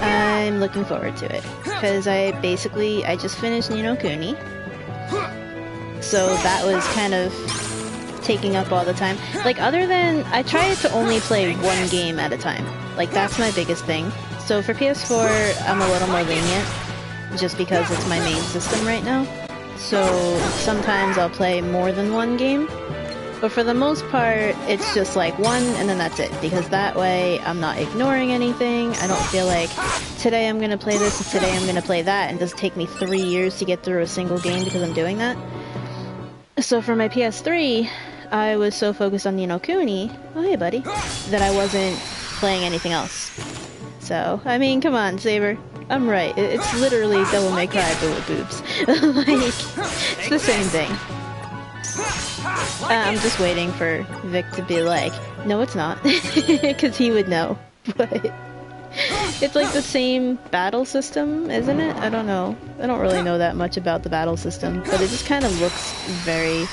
I'm looking forward to it. Because I just finished Ni no Kuni. So that was kind of taking up all the time. Like, other than... I try to only play one game at a time. Like, that's my biggest thing. So for PS4, I'm a little more lenient. Just because it's my main system right now. So sometimes I'll play more than one game. But for the most part, it's just like one, and then that's it. Because that way, I'm not ignoring anything. I don't feel like, today I'm gonna play this, and today I'm gonna play that, and it does take me 3 years to get through a single game because I'm doing that. So for my PS3, I was so focused on Ni no Kuni, oh hey buddy, that I wasn't playing anything else. So, I mean, come on, Saber. I'm right. It's literally Devil May Cry but with boobs. Like, it's the same thing. I'm just waiting for Vic to be like, no it's not. Because he would know. But it's like the same battle system, isn't it? I don't know. I don't really know that much about the battle system, but it just kind of looks very,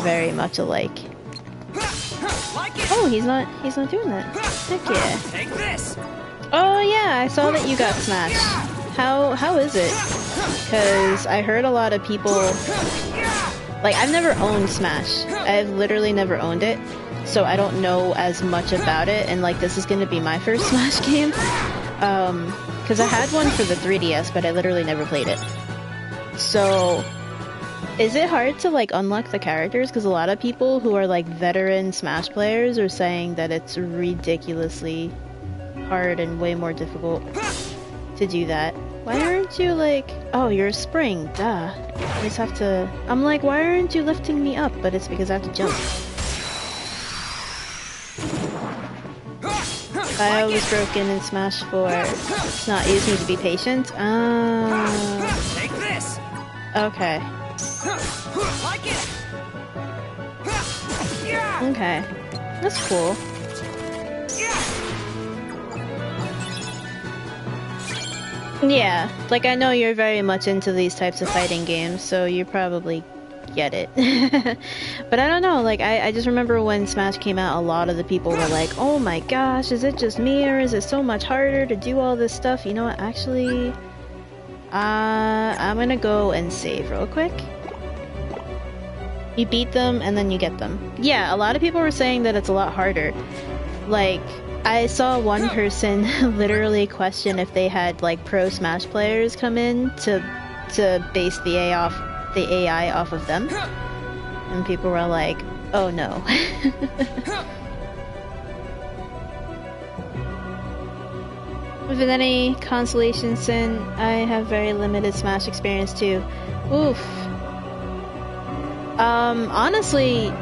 very much alike. Oh, he's not doing that. Heck yeah. Take this. Oh yeah, I saw that you got smashed. How is it? Because I heard a lot of people... Like, I've never owned Smash. I've literally never owned it. So I don't know as much about it, and like, this is gonna be my first Smash game. Because I had one for the 3DS, but I literally never played it. So... Is it hard to like unlock the characters? Because a lot of people who are like veteran Smash players are saying that it's ridiculously hard and way more difficult to do that. Why aren't you like... Oh, you're a spring, duh. I just have to... I'm like, why aren't you lifting me up? But it's because I have to jump. I was broken in Smash 4. It's not easy to be patient. Take this. Okay. Okay. That's cool. Yeah, like I know you're very much into these types of fighting games, so you probably get it. But I don't know, like I just remember when Smash came out, a lot of the people were like, oh my gosh, is it just me or is it so much harder to do all this stuff? You know what, actually, I'm gonna go and save real quick. You beat them and then you get them. Yeah, a lot of people were saying that it's a lot harder. Like, I saw one person literally question if they had like pro Smash players come in to base the AI off of them. And people were like, oh no. If it's any consolation, Sin, I have very limited Smash experience too. Oof. Honestly,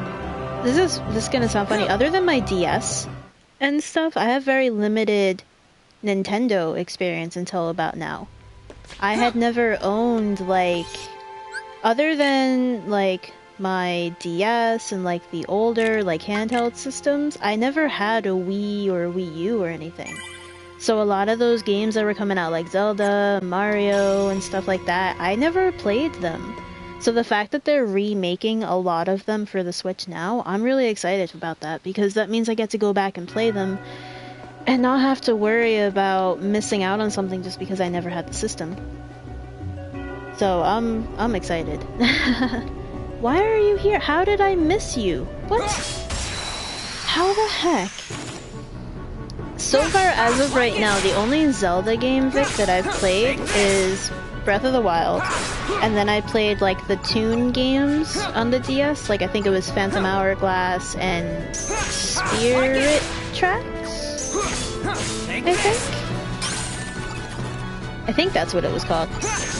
this is gonna sound funny. Other than my DS and stuff, I have very limited Nintendo experience until about now. I had never owned, like, other than, like, my DS and, like, the older, like, handheld systems, I never had a Wii or Wii U or anything. So a lot of those games that were coming out, like Zelda, Mario, and stuff like that, I never played them. So the fact that they're remaking a lot of them for the Switch now, I'm really excited about that, because that means I get to go back and play them and not have to worry about missing out on something just because I never had the system. So I'm excited. Why are you here? How did I miss you? What? How the heck? So far, as of right now, the only Zelda game, Vic, that I've played is Breath of the Wild, and then I played like the Toon games on the DS, like I think it was Phantom Hourglass and Spirit Tracks, I think that's what it was called,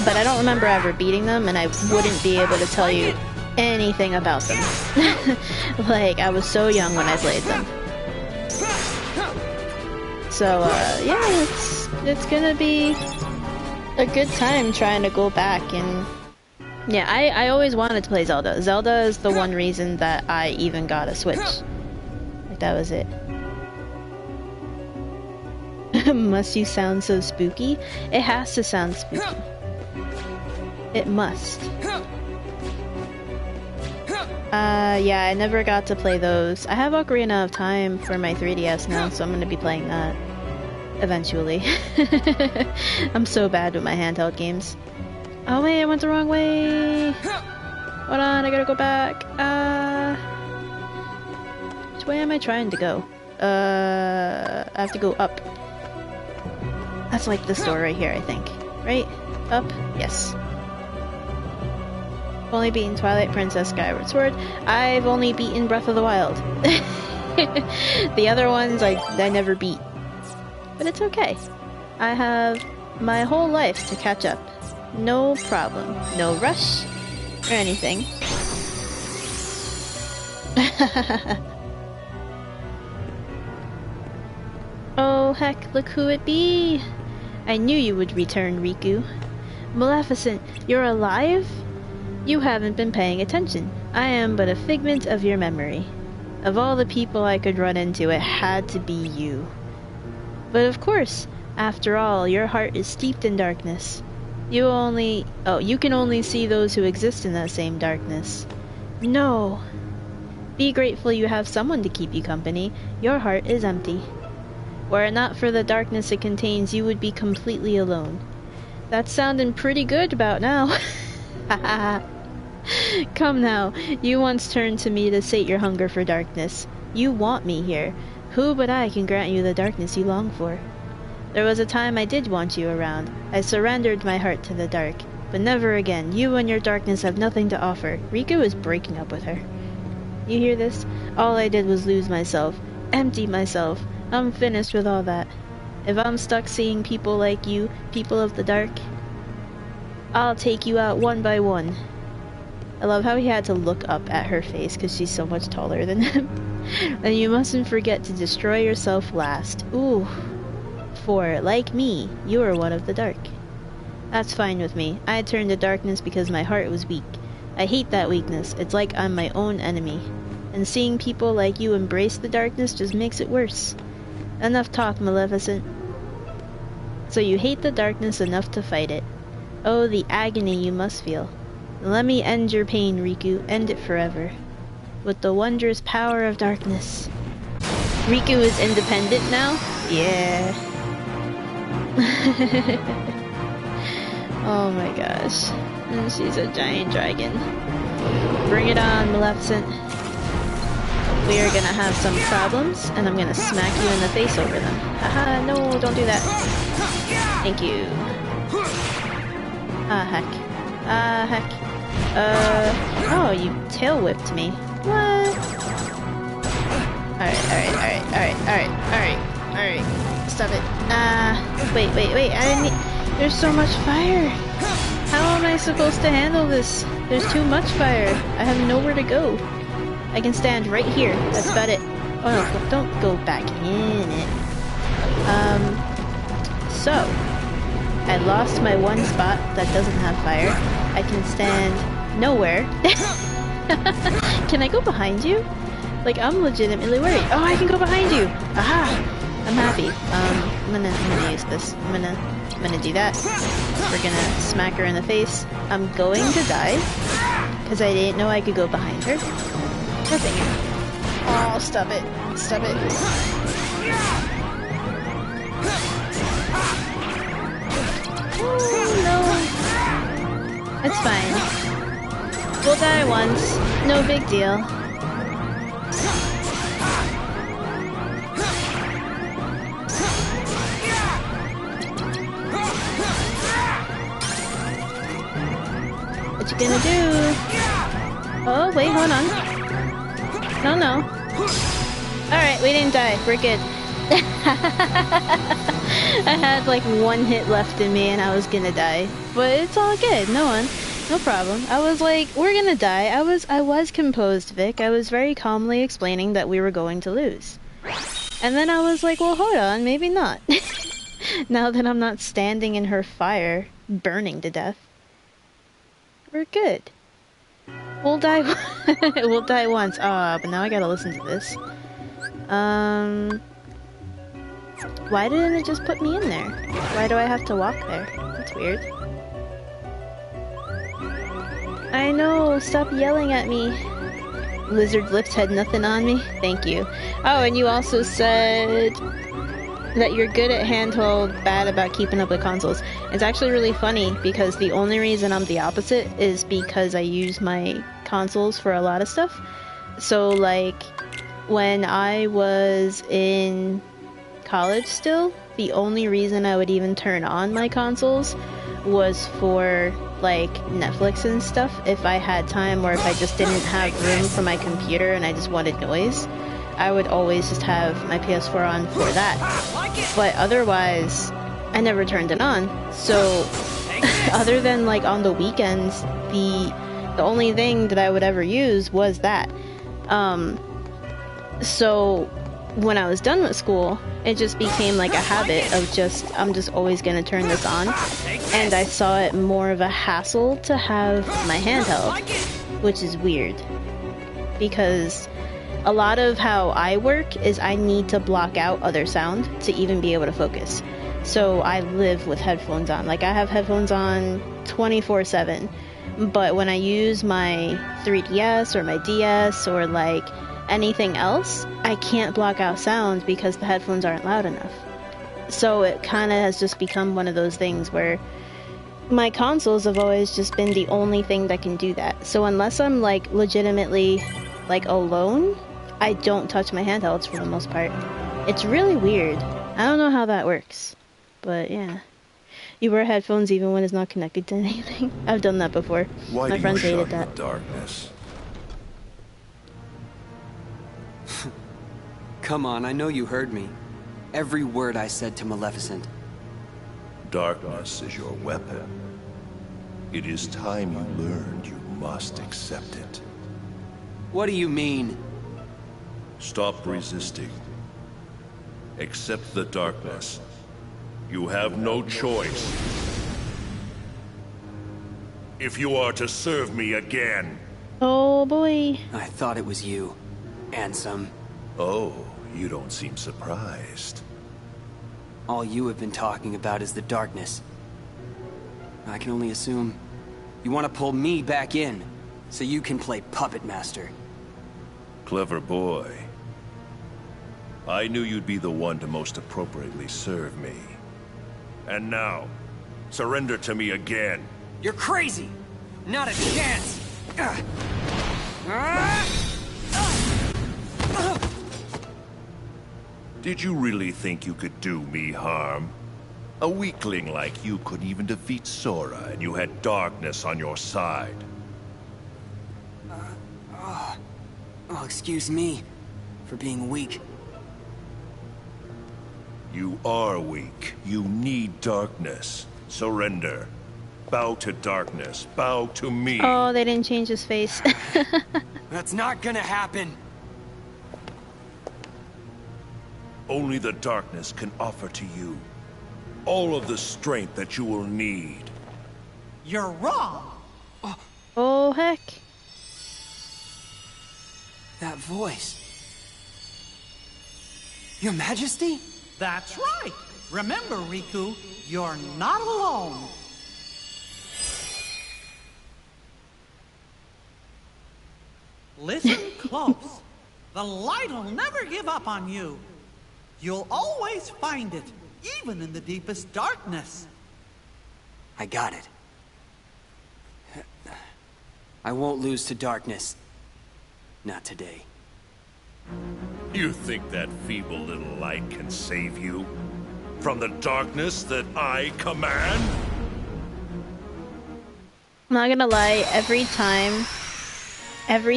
but I don't remember ever beating them, and I wouldn't be able to tell you anything about them. Like, I was so young when I played them. So yeah, it's gonna be a good time trying to go back. And yeah, I always wanted to play Zelda. Zelda is the one reason that I even got a Switch. Like, that was it. Must you sound so spooky? It has to sound spooky. It must. Yeah, I never got to play those. I have Ocarina of Time for my 3DS now, so I'm gonna be playing that eventually. I'm so bad with my handheld games. Oh wait, I went the wrong way! Hold on, I gotta go back. Which way am I trying to go? I have to go up. That's like this door right here, I think. Right? Up? Yes. Only beaten Twilight Princess, Skyward Sword. I've only beaten Breath of the Wild. The other ones I never beat. But it's okay. I have my whole life to catch up. No problem. No rush or anything. Oh heck, look who it be! I knew you would return, Riku. Maleficent, you're alive? You haven't been paying attention. I am but a figment of your memory. Of all the people I could run into, it had to be you. But of course, after all, your heart is steeped in darkness. You can only see those who exist in that same darkness. No. Be grateful you have someone to keep you company. Your heart is empty. Were it not for the darkness it contains, you would be completely alone. That's sounding pretty good about now. Come now, you once turned to me to sate your hunger for darkness. You want me here. Who but I can grant you the darkness you long for? There was a time I did want you around. I surrendered my heart to the dark. But never again. You and your darkness have nothing to offer. Riku is breaking up with her. You hear this? All I did was lose myself. Empty myself. I'm finished with all that. If I'm stuck seeing people like you, people of the dark, I'll take you out one by one. I love how he had to look up at her face because she's so much taller than him. And you mustn't forget to destroy yourself last. Ooh. For, like me, you are one of the dark. That's fine with me. I turned to darkness because my heart was weak. I hate that weakness. It's like I'm my own enemy. And seeing people like you embrace the darkness just makes it worse. Enough talk, Maleficent. So you hate the darkness enough to fight it. Oh, the agony you must feel. Let me end your pain, Riku. End it forever. With the wondrous power of darkness. Riku is independent now? Yeah. Oh my gosh. And she's a giant dragon. Bring it on, Maleficent. We are gonna have some problems, and I'm gonna smack you in the face over them. Haha, no, don't do that. Thank you. Ah, heck. Ah, heck. Oh, you tail whipped me. What? Alright. Stop it. Wait. I didn't need... There's so much fire. How am I supposed to handle this? There's too much fire. I have nowhere to go. I can stand right here. That's about it. Oh no, don't go back in it. So... I lost my one spot that doesn't have fire. I can stand nowhere. Can I go behind you? Like, I'm legitimately worried. Oh, I can go behind you! Aha! I'm happy. I'm gonna use this. I'm gonna do that. We're gonna smack her in the face. I'm going to die. Because I didn't know I could go behind her. Nothing. Oh, stop it. Stop it. Oh, no. It's fine. We'll die once. No big deal. What you gonna do? Oh, wait, hold on. No. Alright, we didn't die. We're good. I had like one hit left in me and I was gonna die. But it's all good. No problem. I was like, we're gonna die. I was composed, Vic. I was very calmly explaining that we were going to lose. And then I was like, well, hold on, maybe not. Now that I'm not standing in her fire, burning to death. We're good. We'll die we'll die once. But now I gotta listen to this. Why didn't it just put me in there? Why do I have to walk there? That's weird. I know, stop yelling at me. Lizard lips had nothing on me. Thank you. Oh, and you also said that you're good at handheld, bad about keeping up with consoles. It's actually really funny because the only reason I'm the opposite is because I use my consoles for a lot of stuff. So like when I was in college still, the only reason I would even turn on my consoles was for like Netflix and stuff if I had time, or if I just didn't have room for my computer and I just wanted noise. I would always just have my PS4 on for that. But otherwise, I never turned it on. So, other than like on the weekends, the only thing that I would ever use was that. So, when I was done with school, it just became like a habit of I'm just always gonna turn this on. And I saw it more of a hassle to have my handheld, which is weird. Because a lot of how I work is I need to block out other sound to even be able to focus. So I live with headphones on. Like, I have headphones on 24/7. But when I use my 3DS or my DS or like anything else, I can't block out sound because the headphones aren't loud enough. So it kind of has just become one of those things where my consoles have always just been the only thing that can do that. So unless I'm like legitimately like alone, I don't touch my handhelds for the most part. It's really weird. I don't know how that works, but yeah. You wear headphones even when it's not connected to anything. I've done that before. Why My do friends you hated shun that. the darkness? Come on, I know you heard me. Every word I said to Maleficent. Darkness is your weapon. It is time you learned you must accept it. What do you mean? Stop resisting. Accept the darkness. You have no choice. If you are to serve me again. Oh boy. I thought it was you. Ansem. Oh, you don't seem surprised. All you have been talking about is the darkness. I can only assume you want to pull me back in so you can play puppet master. Clever boy. I knew you'd be the one to most appropriately serve me. And now, surrender to me again. You're crazy! Not a chance! Did you really think you could do me harm? A weakling like you couldn't even defeat Sora, and you had darkness on your side. Oh, excuse me for being weak. You are weak. You need darkness. Surrender. Bow to darkness. Bow to me. Oh, they didn't change his face. That's not gonna happen! Only the darkness can offer to you all of the strength that you will need. You're wrong. Oh, heck. That voice. Your Majesty? That's right. Remember, Riku, you're not alone. Listen close. The light'll never give up on you. You'll always find it, even in the deepest darkness. I got it. I won't lose to darkness. Not today. You think that feeble little light can save you? From the darkness that I command? I'm not gonna lie, every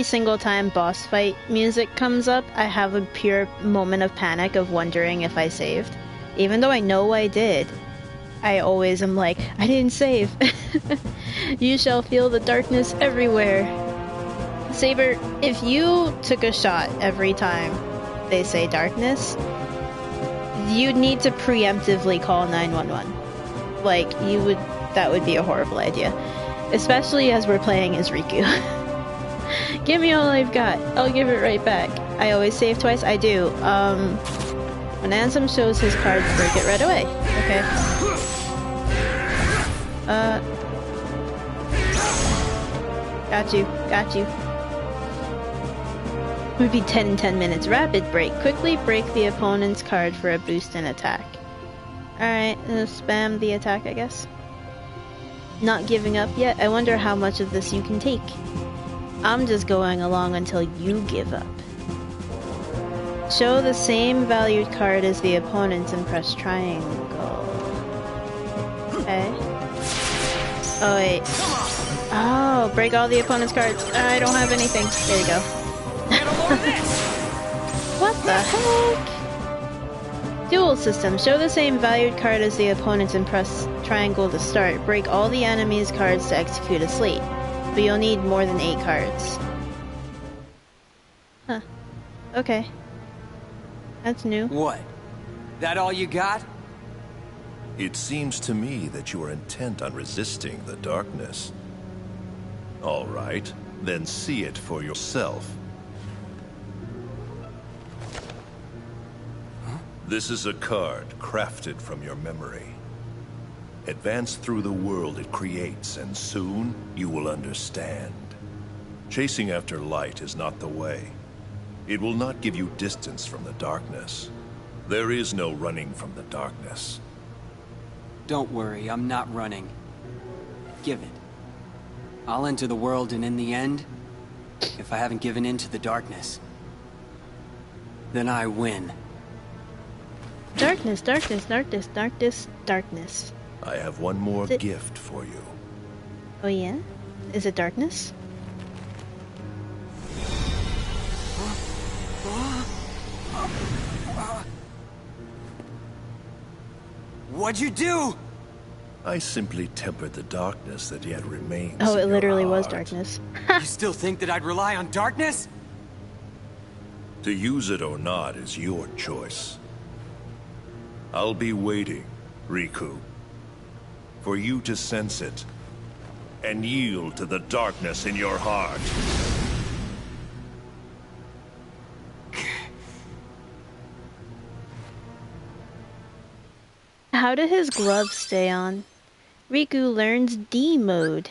single time boss fight music comes up, I have a pure moment of panic of wondering if I saved. Even though I know I did, I always am like, I didn't save. You shall feel the darkness everywhere. Saber, if you took a shot every time they say darkness, you'd need to preemptively call 911. Like, that would be a horrible idea. Especially as we're playing as Riku. Give me all I've got. I'll give it right back. I always save twice. I do. When Ansem shows his cards, break it right away. Okay. Got you. Would be 10 in 10 minutes. Rapid break. Quickly break the opponent's card for a boost in attack. Alright, spam the attack, I guess. Not giving up yet. I wonder how much of this you can take. I'm just going along until you give up. Show the same valued card as the opponent's and press triangle. Okay. Oh wait. Oh, break all the opponent's cards. I don't have anything. There you go. What the heck? Duel system. Show the same valued card as the opponent's and press triangle to start. Break all the enemy's cards to execute a slate. But you'll need more than 8 cards. Huh. Okay. That's new. What? That all you got? It seems to me that you are intent on resisting the darkness. All right, then see it for yourself. Huh? This is a card crafted from your memory. Advance through the world it creates, and soon you will understand. Chasing after light is not the way. It will not give you distance from the darkness. There is no running from the darkness. Don't worry, I'm not running. Give it. I'll enter the world, and in the end, if I haven't given in to the darkness, then I win. Darkness, darkness, darkness, darkness, darkness. I have one more gift for you. Oh yeah? Is it darkness? What'd you do? I simply tempered the darkness that yet remains. Oh, in it your literally was heart. darkness. You still think that I'd rely on darkness? To use it or not is your choice. I'll be waiting, Riku, for you to sense it and yield to the darkness in your heart. How do his gloves stay on? Riku learns D mode.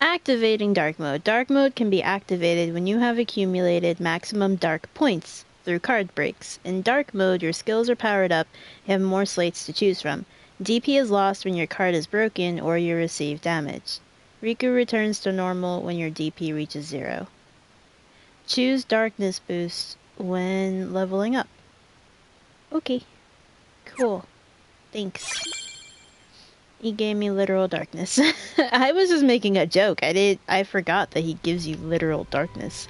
Activating dark mode. Dark mode can be activated when you have accumulated maximum dark points through card breaks. In dark mode, your skills are powered up, you have more slates to choose from. DP is lost when your card is broken or you receive damage. Riku returns to normal when your DP reaches 0. Choose darkness boost when leveling up. Okay. Cool. Thanks. He gave me literal darkness. I was just making a joke. I forgot that he gives you literal darkness.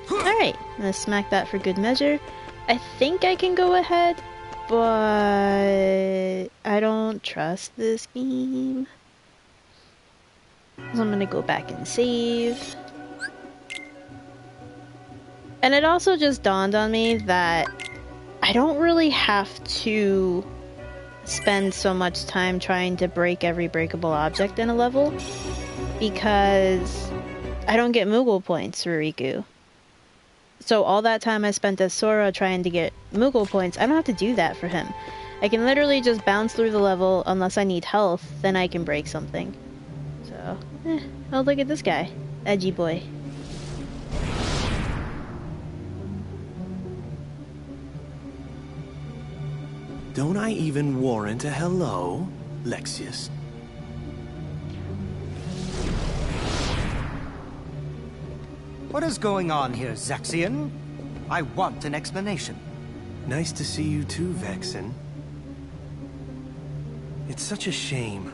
Alright, I'm gonna smack that for good measure. I think I can go ahead, but I don't trust this game. So I'm gonna go back and save. And it also just dawned on me that I don't really have to spend so much time trying to break every breakable object in a level, because I don't get Moogle points for Riku. So all that time I spent as Sora trying to get Moogle points, I don't have to do that for him. I can literally just bounce through the level unless I need health, then I can break something. So, oh look at this guy. Edgy boy. Don't I even warrant a hello, Lexius? What is going on here, Zexion? I want an explanation. Nice to see you too, Vexen. It's such a shame.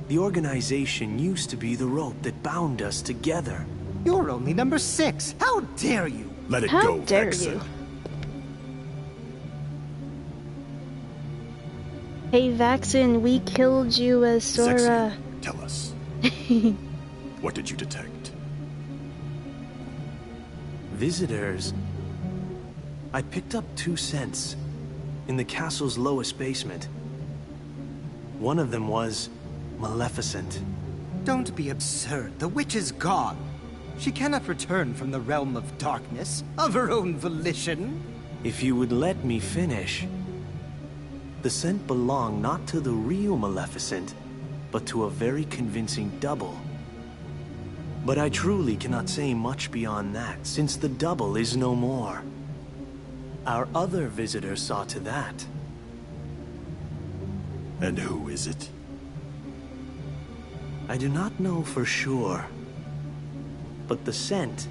The organization used to be the rope that bound us together. You're only number 6. How dare you? Let it How go, dare Vexen. you? Hey Vaxen, we killed you as Sora. Zexion, tell us. What did you detect? Visitors. I picked up 2 scents in the castle's lowest basement. One of them was Maleficent. Don't be absurd. The witch is gone. She cannot return from the realm of darkness of her own volition. If you would let me finish. The scent belonged not to the real Maleficent, but to a very convincing double. But I truly cannot say much beyond that, since the double is no more. Our other visitor saw to that. And who is it? I do not know for sure, but the scent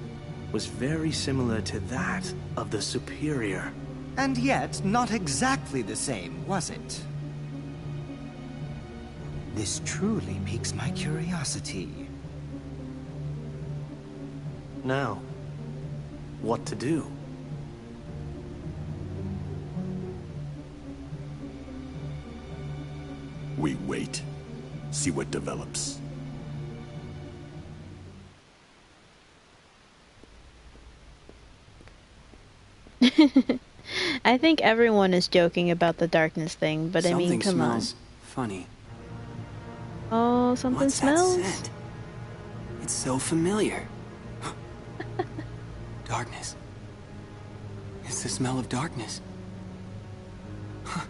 was very similar to that of the Superior. And yet, not exactly the same, was it? This truly piques my curiosity. Now, what to do? We wait. See what develops. I think everyone is joking about the darkness thing, but I mean, come on. Something smells funny. Oh, something What's smells? that scent? It's so familiar. Darkness. It's the smell of darkness. Huh.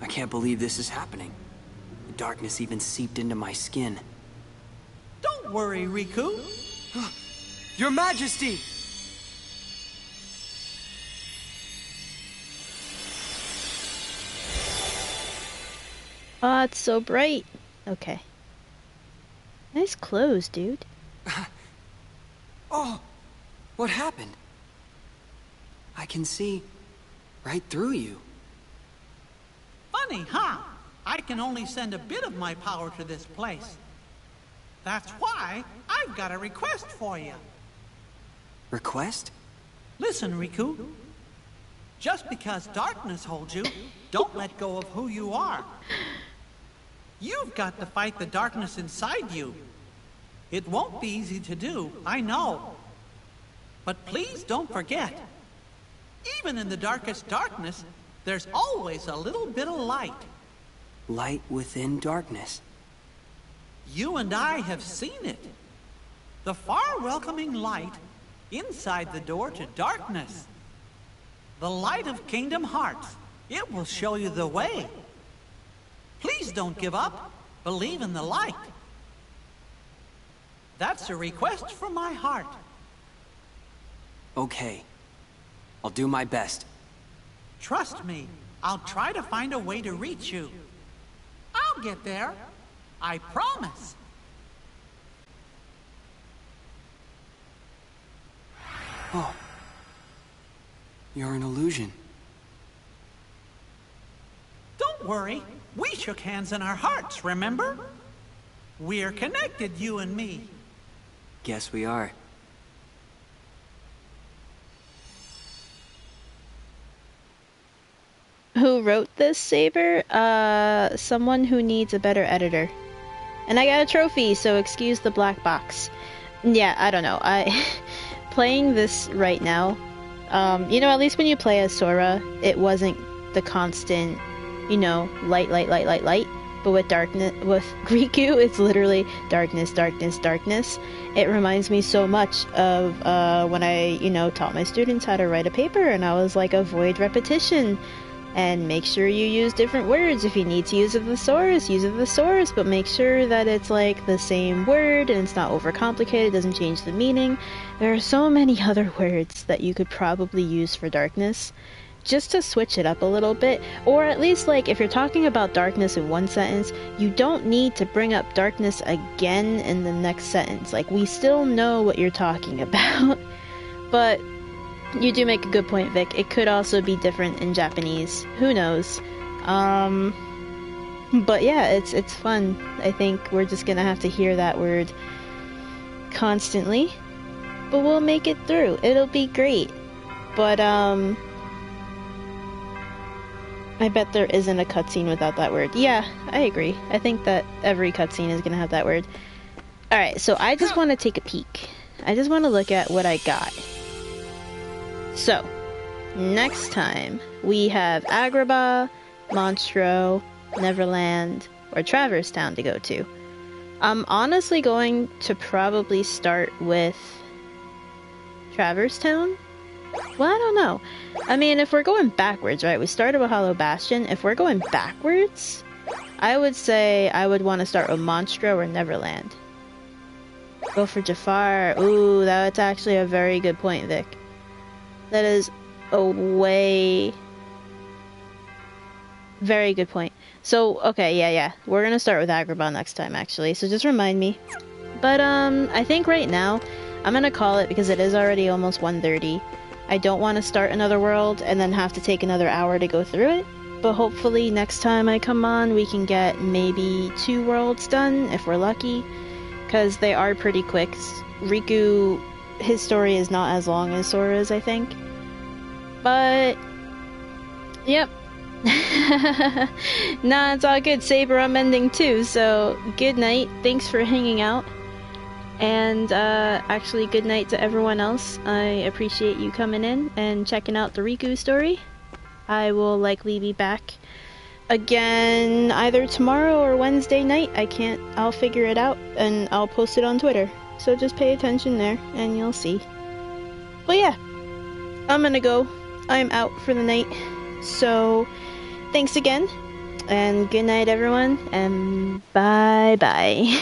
I can't believe this is happening. The darkness even seeped into my skin. Don't worry, Riku. Your Majesty! Oh, it's so bright. Okay. Nice clothes, dude. Oh! What happened? I can see right through you. Funny, huh? I can only send a bit of my power to this place. That's why I've got a request for you. Request? Listen, Riku. Just because darkness holds you, don't let go of who you are. You've got to fight the darkness inside you. It won't be easy to do, I know. But please don't forget, even in the darkest darkness, there's always a little bit of light. Light within darkness. You and I have seen it. The far welcoming light inside the door to darkness. The light of Kingdom Hearts. It will show you the way. Please don't give up. Believe in the light. That's a request from my heart. Okay. I'll do my best. Trust me, I'll try to find a way to reach you. I'll get there. I promise. Oh. You're an illusion. Don't worry. We shook hands in our hearts, remember? We're connected, you and me. Guess we are. Who wrote this, Saber? Someone who needs a better editor. And I got a trophy, so excuse the black box. Yeah, I don't know. Playing this right now, you know, at least when you play as Sora, it wasn't the constant, you know, light. But with Riku, it's literally darkness. It reminds me so much of when I, you know, taught my students how to write a paper, and I was like, avoid repetition. And make sure you use different words. If you need to use a thesaurus, but make sure that it's like the same word and it's not overcomplicated, doesn't change the meaning. There are so many other words that you could probably use for darkness, just to switch it up a little bit. Or at least, like, if you're talking about darkness in one sentence, you don't need to bring up darkness again in the next sentence. Like, we still know what you're talking about. But you do make a good point, Vic. It could also be different in Japanese. Who knows? But yeah, it's fun. I think we're just gonna have to hear that word constantly. But we'll make it through. It'll be great. But, I bet there isn't a cutscene without that word. Yeah, I agree. I think that every cutscene is gonna have that word. Alright, so I just want to take a peek. I just want to look at what I got. So, next time, we have Agrabah, Monstro, Neverland, or Traverse Town to go to. I'm honestly going to probably start with Traverse Town? Well, I don't know. I mean, if we're going backwards, right? We started with Hollow Bastion. If we're going backwards, I would say I would want to start with Monstro or Neverland. Go for Jafar. Ooh, that's actually a very good point, Vic. That is a very good point. So, okay, yeah. We're gonna start with Agrabah next time, actually. So just remind me. But, I think right now, I'm gonna call it because it is already almost 1:30. I don't want to start another world and then have to take another hour to go through it. But hopefully next time I come on, we can get maybe 2 worlds done, if we're lucky. Because they are pretty quick. Riku, his story is not as long as Sora's, I think. But, yep. Nah, it's all good. Saber, I'm ending too, so good night. Thanks for hanging out. And actually, good night to everyone else. I appreciate you coming in and checking out the Riku story. I will likely be back again either tomorrow or Wednesday night. I'll figure it out and I'll post it on Twitter. So just pay attention there and you'll see. But yeah, I'm gonna go. I'm out for the night. So thanks again and good night everyone and bye bye.